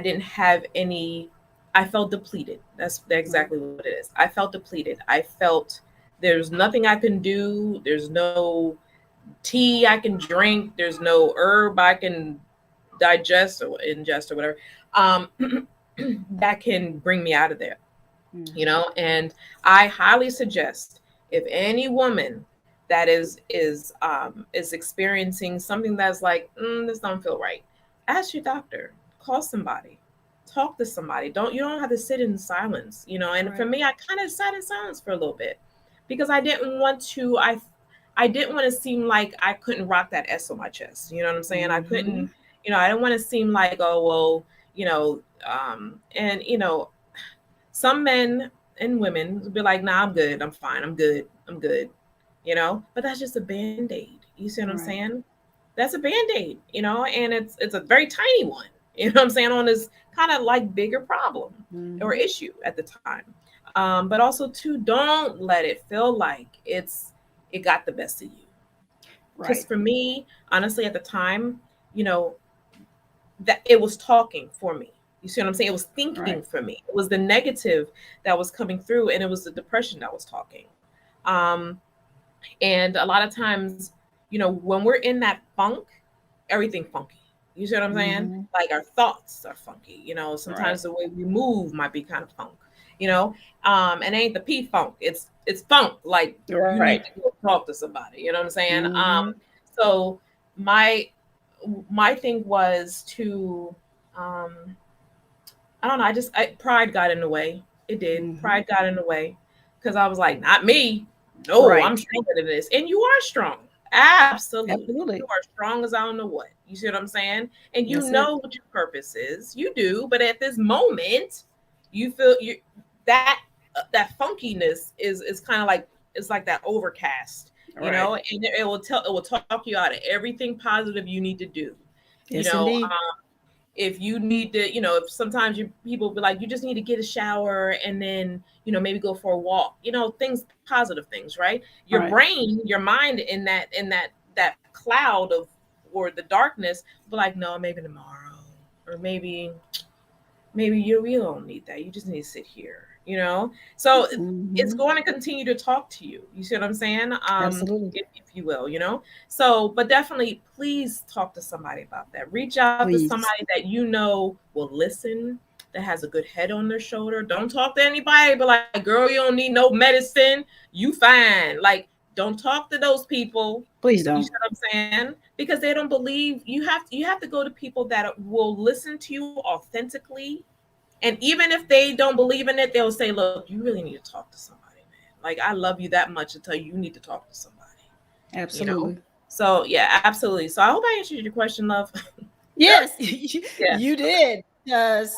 didn't have any, I felt depleted. That's exactly what it is. I felt depleted. I felt there's nothing I can do. There's no tea I can drink. There's no herb I can digest or ingest or whatever that can bring me out of there. And I highly suggest if any woman that is experiencing something that's like this don't feel right, ask your doctor, call somebody, talk to somebody. You don't have to sit in silence, and for me, I kind of sat in silence for a little bit because I didn't want to seem like I couldn't rock that S on my chest, you know what I'm saying? I couldn't, I didn't want to seem like, oh well, and some men and women will be like, nah, I'm good. I'm fine. I'm good. But that's just a Band-Aid. You see what I'm saying? That's a Band-Aid, and it's a very tiny one, you know what I'm saying, on this kind of like bigger problem or issue at the time. But also too, don't let it feel like it got the best of you. Because for me, honestly, at the time, that it was talking for me. You see what I'm saying? It was thinking for me. It was the negative that was coming through, and it was the depression that was talking. And a lot of times, when we're in that funk, everything funky. You see what I'm saying? Like our thoughts are funky. Sometimes the way we move might be kind of funk. And it ain't the P funk. It's funk. Like you need to go talk to somebody. You know what I'm saying? So my thing was to I don't know. Pride got in the way. It did. Pride got in the way because I was like, not me. No, I'm stronger than this. And you are strong. Absolutely. You are strong as I don't know what. You see what I'm saying? And you know what your purpose is. You do. But at this moment, you feel that funkiness is kind of like, it's like that overcast, and it will talk you out of everything positive you need to do. If you need to, if sometimes people be like, you just need to get a shower and then, maybe go for a walk, things, positive things, right? Your brain, your mind in that cloud or the darkness, but like, no, maybe tomorrow, or maybe you don't need that. You just need to sit here, So it's going to continue to talk to you. You see what I'm saying? If you will, So, but definitely, please talk to somebody about that. Reach out to somebody that will listen, that has a good head on their shoulder. Don't talk to anybody, but like, girl, you don't need no medicine. You fine. Like, don't talk to those people. Please don't. You see what I'm saying? Because they don't believe you have to go to people that will listen to you authentically. And even if they don't believe in it, they'll say, look, you really need to talk to somebody, man. Like, I love you that much to tell you need to talk to somebody. Absolutely. So, yeah, absolutely. So I hope I answered your question, love. Yes, you did. Because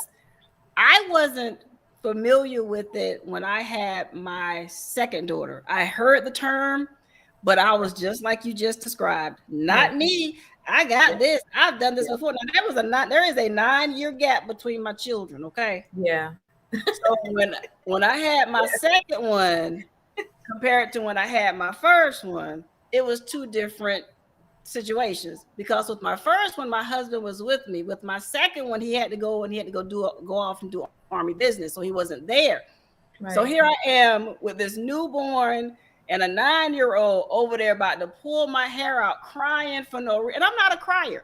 I wasn't familiar with it when I had my second daughter. I heard the term, but I was just like you just described. Not me. I got this. I've done this before. Now there is a 9-year gap between my children. Okay. Yeah. So when I had my second one, compared to when I had my first one, it was two different situations. Because with my first one, my husband was with me. With my second one, he had to go go off and do Army business, so he wasn't there. Right. So here I am with this newborn and a 9-year-old over there about to pull my hair out, crying for no reason. And I'm not a crier.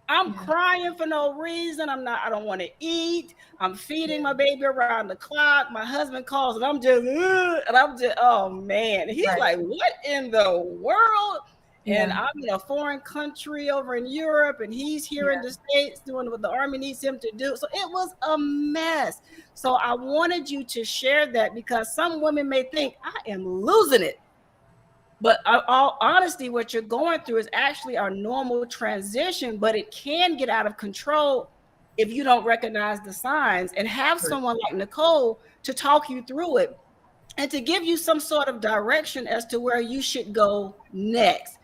I'm crying for no reason. I don't want to eat. I'm feeding my baby around the clock. My husband calls and I'm just, oh man. And he's like, what in the world? Yeah. And I'm in a foreign country over in Europe, and he's here in the States doing what the Army needs him to do. So it was a mess. So I wanted you to share that because some women may think I am losing it. But all honesty, what you're going through is actually our normal transition, but it can get out of control if you don't recognize the signs and have someone like Nikole to talk you through it and to give you some sort of direction as to where you should go next.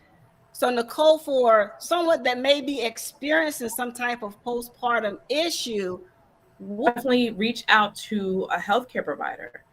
So Nikole, for someone that may be experiencing some type of postpartum issue, definitely reach out to a healthcare provider.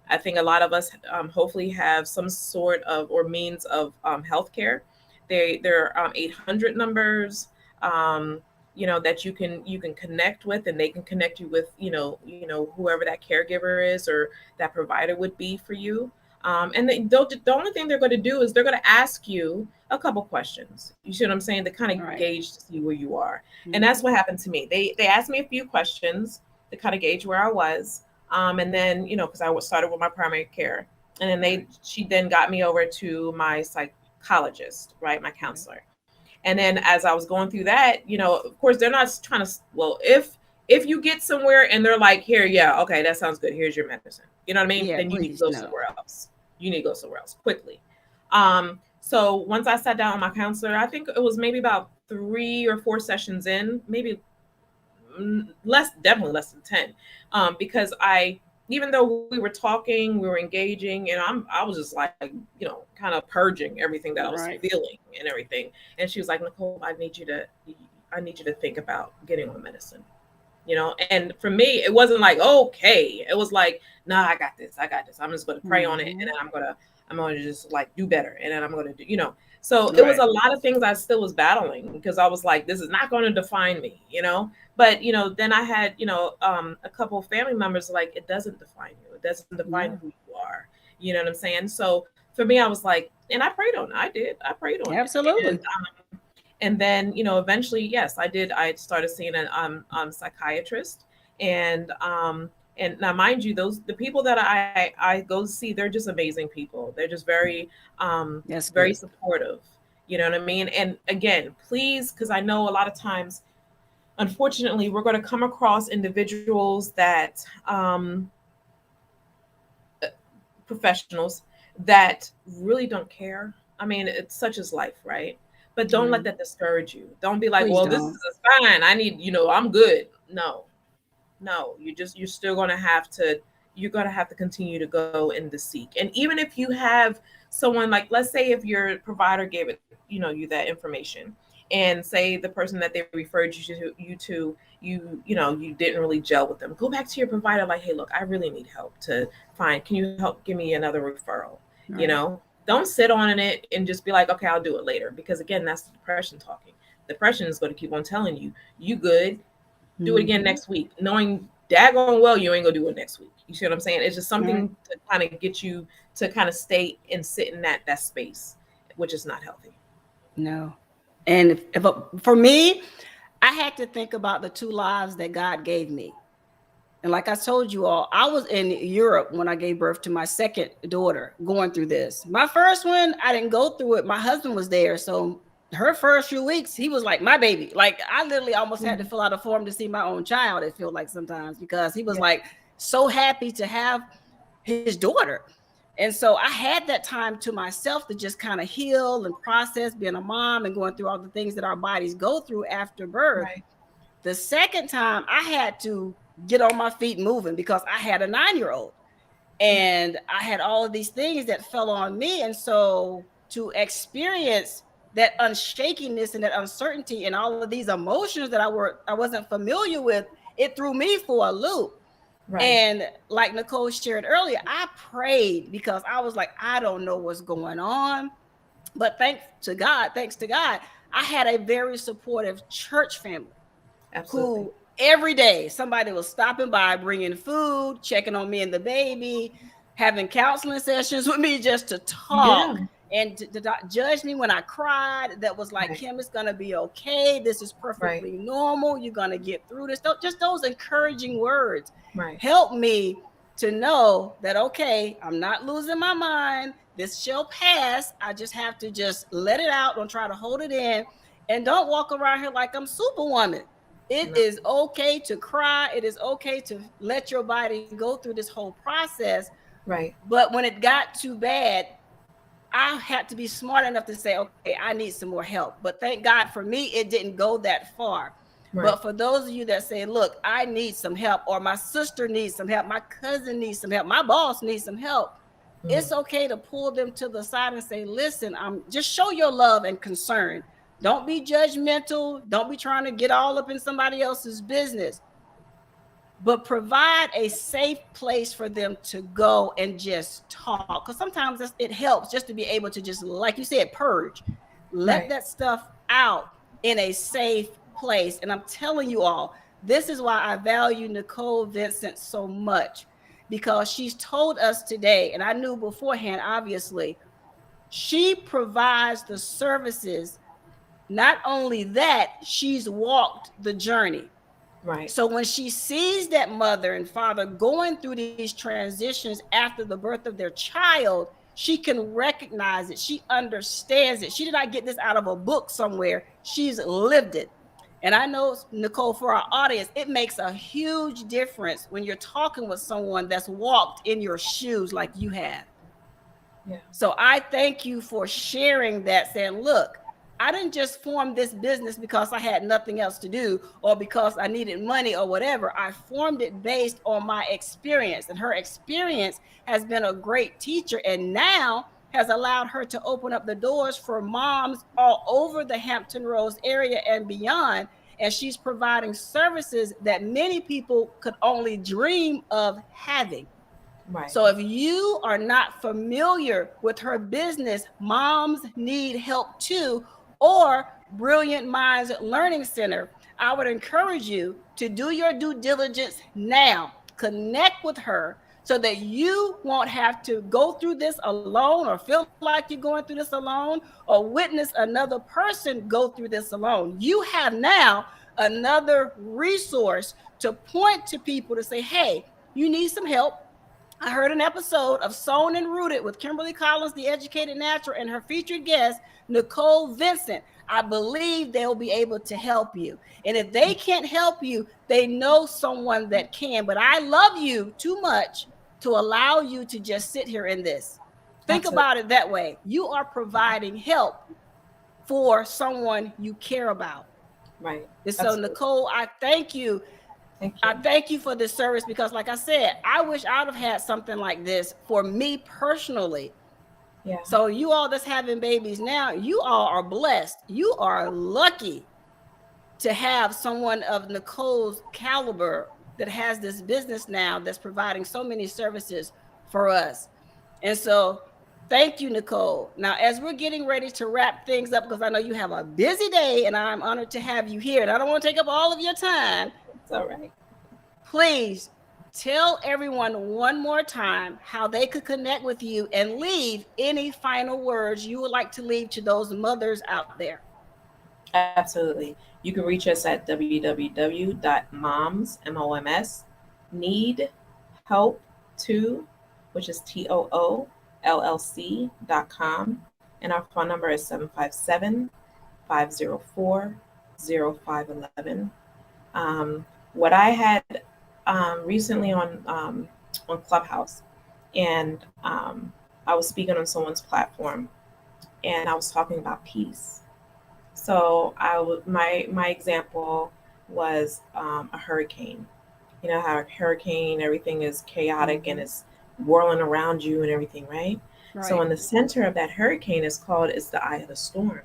I think a lot of us hopefully have some sort of or means of healthcare. There are 800 numbers, um, that you can connect with, and they can connect you with whoever that caregiver is or that provider would be for you. And the only thing they're going to do is they're going to ask you a couple questions. You see what I'm saying? To kind of Right. gauge to see where you are. And Mm-hmm. that's what happened to me. They asked me a few questions to kind of gauge where I was. And then, because I started with my primary care, and then Right. she then got me over to my psychologist, right, my Okay. counselor. And then as I was going through that, of course, they're not trying to. Well, if you get somewhere and they're like, here, yeah, okay, that sounds good. Here's your medicine. You know what I mean? Yeah, Then you need to please go no. somewhere else. You need to go somewhere else quickly. So once I sat down with my counselor, I think it was maybe about 3 or 4 sessions in, maybe definitely less than 10, because even though we were talking, we were engaging, and I was just like, kind of purging everything that I was Right. feeling and everything. And she was like, Nikole, I need you to think about getting on medicine. And for me, it wasn't like, okay, it was like, nah, I got this, I'm just going to pray on it, and Mm-hmm. then I'm gonna just like do better, and then I'm gonna do. So it was Right. a lot of things I still was battling, because I was like, this is not going to define me. But then I had a couple of family members like, it doesn't define you, it doesn't define No. who you are. You know what I'm saying? So for me, I was like, and I prayed on it. I prayed on it. Absolutely. And then eventually, yes, I did. I started seeing a psychiatrist. And now, mind you, the people that I go see, they're just amazing people. They're just That's very good. supportive. You know what I mean? And again, please, because I know a lot of times, unfortunately, we're going to come across individuals that professionals that really don't care. I mean, it's such as life, right? But don't let Right. that discourage you. Don't be like, Please well, this is don't. fine. I need, I'm good. No, you're still going to have to, you're going to have to continue to go and to seek. And even if you have someone, like, let's say if your provider gave it, you that information, and say the person that they referred you didn't really gel with them, go back to your provider like, hey, look, I really need help to find, can you help give me another referral? Right. Don't sit on it and just be like, okay, I'll do it later, because again, that's the depression talking. Depression is going to keep on telling you, you good, do it again Mm-hmm. next week, knowing daggone well you ain't gonna do it next week. You see what I'm saying? It's just Right. something to kind of get you to kind of stay and sit in that space, which is not healthy. No. And for me, I had to think about the two lives that God gave me. And like I told you all, I was in Europe when I gave birth to my second daughter, going through this. My first one, I didn't go through it. My husband was there. So her first few weeks, he was like my baby. Like I literally almost had to Mhm. fill out a form to see my own child, it felt like sometimes, because he was Yeah. like so happy to have his daughter. And so I had that time to myself to just kind of heal and process being a mom and going through all the things that our bodies go through after birth. Right. The second time, I had to get on my feet moving because I had a 9-year-old Yeah. and I had all of these things that fell on me. And so to experience that unshakiness and that uncertainty and all of these emotions that I wasn't familiar with, it threw me for a loop. Right. And like Nikole shared earlier, I prayed because I was like, I don't know what's going on. But thanks to God, I had a very supportive church family Absolutely. who every day somebody was stopping by, bringing food, checking on me and the baby, having counseling sessions with me just to talk Yeah. and to not judge me when I cried. That was like, Right. Kim, it's going to be okay. This is Right. perfectly normal. You're going to get through this. Just those encouraging words Right. help me to know that, okay, I'm not losing my mind. This shall pass. I just have to just let it out. Don't try to hold it in. And don't walk around here like I'm Superwoman. It No. is okay to cry. It is okay to let your body go through this whole process. Right. But when it got too bad, I had to be smart enough to say, okay, I need some more help. But thank God for me, it didn't go that far. Right. But for those of you that say, look, I need some help, or my sister needs some help, my cousin needs some help, my boss needs some help, Mhm. it's okay to pull them to the side and say, listen, I'm just show your love and concern. Don't be judgmental. Don't be trying to get all up in somebody else's business. but provide a safe place for them to go and just talk. Because sometimes it helps just to be able to just, like you said, purge, let that stuff out in a safe place. And I'm telling you all, this is why I value Nikole Vincent so much, because she's told us today, and I knew beforehand, obviously, she provides the services. Not only that, she's walked the journey. Right. So when she sees that mother and father going through these transitions after the birth of their child, she can recognize it. She understands it. She did not get this out of a book somewhere. She's lived it. And I know, Nikole, for our audience, it makes a huge difference when you're talking with someone that's walked in your shoes like you have. Yeah. So I thank you for sharing that, saying, look, I didn't just form this business because I had nothing else to do or because I needed money or whatever. I formed it based on my experience, and her experience has been a great teacher, and now has allowed her to open up the doors for moms all over the Hampton Roads area and beyond. And she's providing services that many people could only dream of having. Right. So if you are not familiar with her business, Moms Need Help Too, or Brilliant Minds Learning Center, I would encourage you to do your due diligence now. Connect with her so that you won't have to go through this alone, or feel like you're going through this alone, or witness another person go through this alone. You have now another resource to point to people to say, hey, you need some help. I heard an episode of Sown and Rooted with Kimberly Collins, the educated natural, and her featured guest, Nikole Vincent. I believe they'll be able to help you. And if they can't help you, they know someone that can. But I love you too much to allow you to just sit here in this. Think about it that way. You are providing help for someone you care about. Right. And so, Nikole, I thank you. I thank you for this service, because like I said, I wish I would have had something like this for me personally. Yeah. So you all that's having babies now, you all are blessed. You are lucky to have someone of Nikole's caliber that has this business now that's providing so many services for us. And so thank you, Nikole. Now, as we're getting ready to wrap things up, because I know you have a busy day and I'm honored to have you here, and I don't want to take up all of your time. It's all right. Please tell everyone one more time how they could connect with you, and leave any final words you would like to leave to those mothers out there. Absolutely. You can reach us at www.moms.need-help-to, which is TOOLLC.com. And our phone number is 757-504-0511. What I had recently on Clubhouse, and I was speaking on someone's platform, and I was talking about peace. So my example was a hurricane. You know how a hurricane, everything is chaotic and it's whirling around you and everything, right? So in the center of that hurricane is the eye of the storm.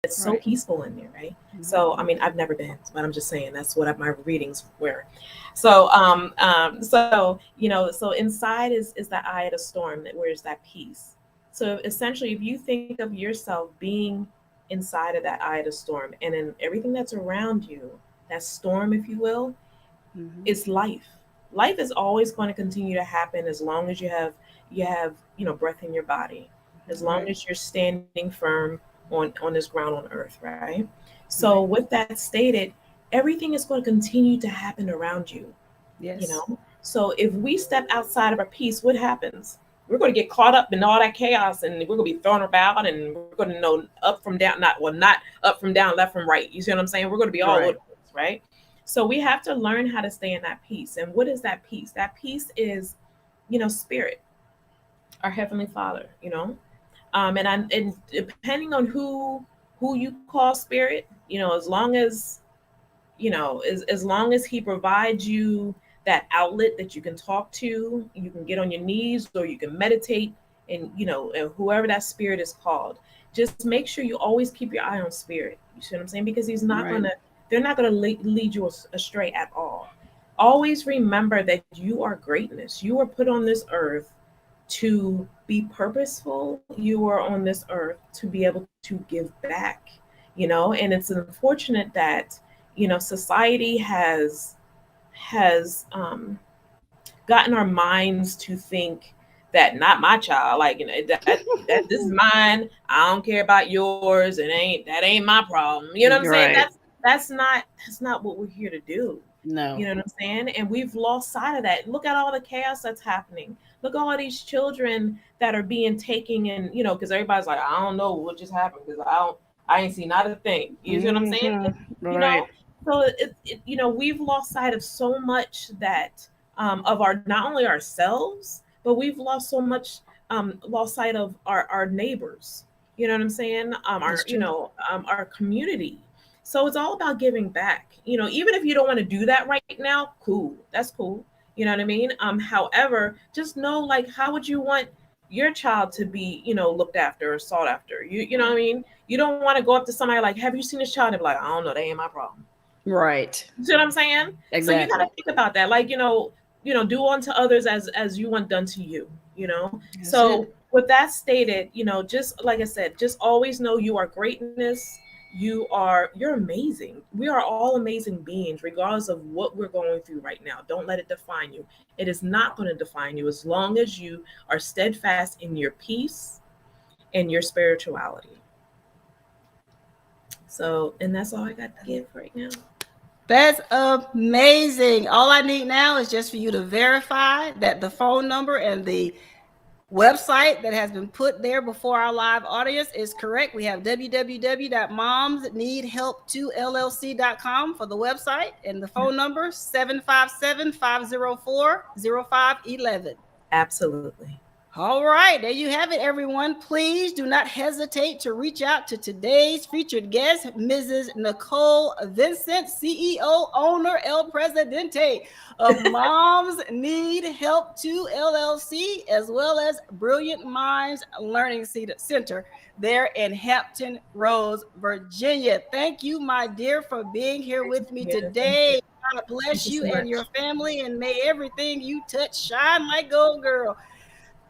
It's so peaceful in there, right? So I mean, I've never been, but I'm just saying that's what my readings were. So so inside is the eye of the storm, where is that peace. So essentially, if you think of yourself being inside of that eye of the storm, and then everything that's around you, that storm, if you will, is life. Life is always going to continue to happen as long as you have breath in your body, as long as you're standing firm on this ground on earth, right? So with that stated, everything is going to continue to happen around you. Yes. So if we step outside of our peace, what happens? We're going to get caught up in all that chaos, and we're going to be thrown about, and we're going to know up from down, not up from down, left from right. You see what I'm saying? We're going to be all over the place, right? So we have to learn how to stay in that peace. And what is that peace? That peace is, spirit, our Heavenly Father, and depending on who you call spirit, as long as He provides you that outlet that you can talk to, you can get on your knees, or you can meditate, and and whoever that spirit is called, just make sure you always keep your eye on spirit. You see what I'm saying? Because they're not gonna lead you astray at all. always remember that you are greatness. You are put on this earth to be purposeful. You are on this earth to be able to give back, and it's unfortunate that, society has gotten our minds to think that not my child, like, that this is mine. I don't care about yours. That ain't my problem. You know what I'm saying? Right. That's not what we're here to do. No. You know what I'm saying? And we've lost sight of that. Look at all the chaos that's happening. Look at all these children that are being taken, and because everybody's like, I don't know what just happened because I ain't seen not a thing. You see what I'm saying? Right. So we've lost sight of so much that of our, not only ourselves, but we've lost so much, lost sight of our neighbors. You know what I'm saying? Our community. So it's all about giving back. Even if you don't want to do that right now, cool. That's cool. You know what I mean? However, just know, like, how would you want your child to be, looked after or sought after? You know what I mean? You don't want to go up to somebody like, have you seen this child? And be like, I don't know, they ain't my problem. Right. You see what I'm saying? Exactly. So you got to think about that. Like, do unto others as you want done to you, That's So it. with that stated, just like I said, just always know you are greatness. You're amazing. We are all amazing beings, regardless of what we're going through right now. Don't let it define you. It is not going to define you as long as you are steadfast in your peace and your spirituality. So, and that's all I got to give right now. That's amazing. All I need now is just for you to verify that the phone number and the website that has been put there before our live audience is correct. We have www.momsneedhelp2llc.com for the website, and the phone number 757-504-0511. Absolutely. All right, there you have it, everyone. Please do not hesitate to reach out to today's featured guest, Mrs. Nikole Vincent, CEO, owner, El Presidente of Moms Need Help 2 LLC, as well as Brilliant Minds Learning Center there in Hampton Roads, Virginia. Thank you, my dear, for being here with me today. God bless you and your family, and may everything you touch shine like gold, girl.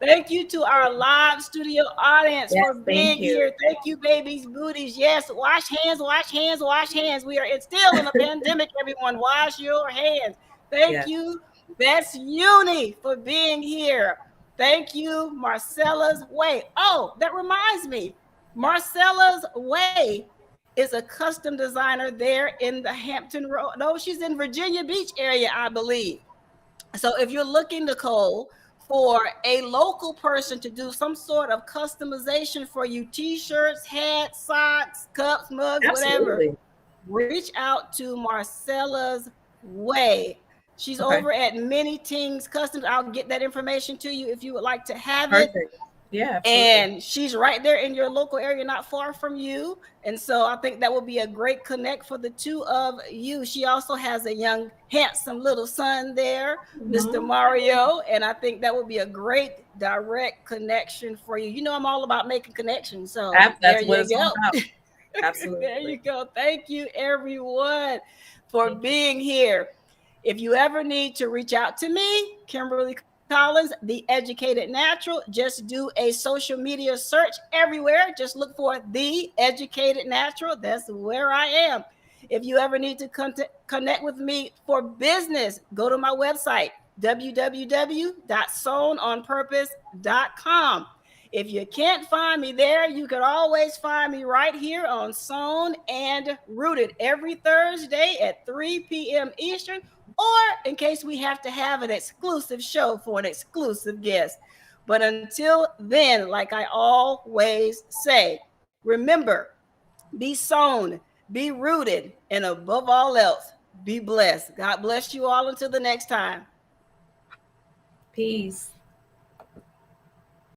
Thank you to our live studio audience for being here. Thank you, babies, booties. Yes, wash hands, wash hands, wash hands. We are still in a pandemic, everyone. Wash your hands. Thank you, Best Uni, for being here. Thank you, Marcella's Way. Oh, that reminds me. Marcella's Way is a custom designer there in the Hampton Road. No, she's in Virginia Beach area, I believe. So if you're looking, Nikole, for a local person to do some sort of customization for you, t-shirts, hats, socks, cups, mugs, whatever, reach out to Marcella's Way. She's over at Many Tings Customs. I'll get that information to you if you would like to have it. Yeah, absolutely. And she's right there in your local area, not far from you. And so I think that will be a great connect for the two of you. She also has a young, handsome little son there, Mr. Mario. And I think that would be a great direct connection for you. You know, I'm all about making connections. So there you go. Absolutely. There you go. Thank you, everyone, for being here. If you ever need to reach out to me, Kimberly Collins, The Educated Natural, just do a social media search everywhere. Just look for The Educated Natural. That's where I am. If you ever need to connect with me for business, go to my website, www.sownonpurpose.com. If you can't find me there, you can always find me right here on Sown and Rooted every Thursday at 3 p.m. Eastern, or in case we have to have an exclusive show for an exclusive guest. But until then, like I always say, remember, be sown, be rooted, and above all else, be blessed. God bless you all until the next time. Peace.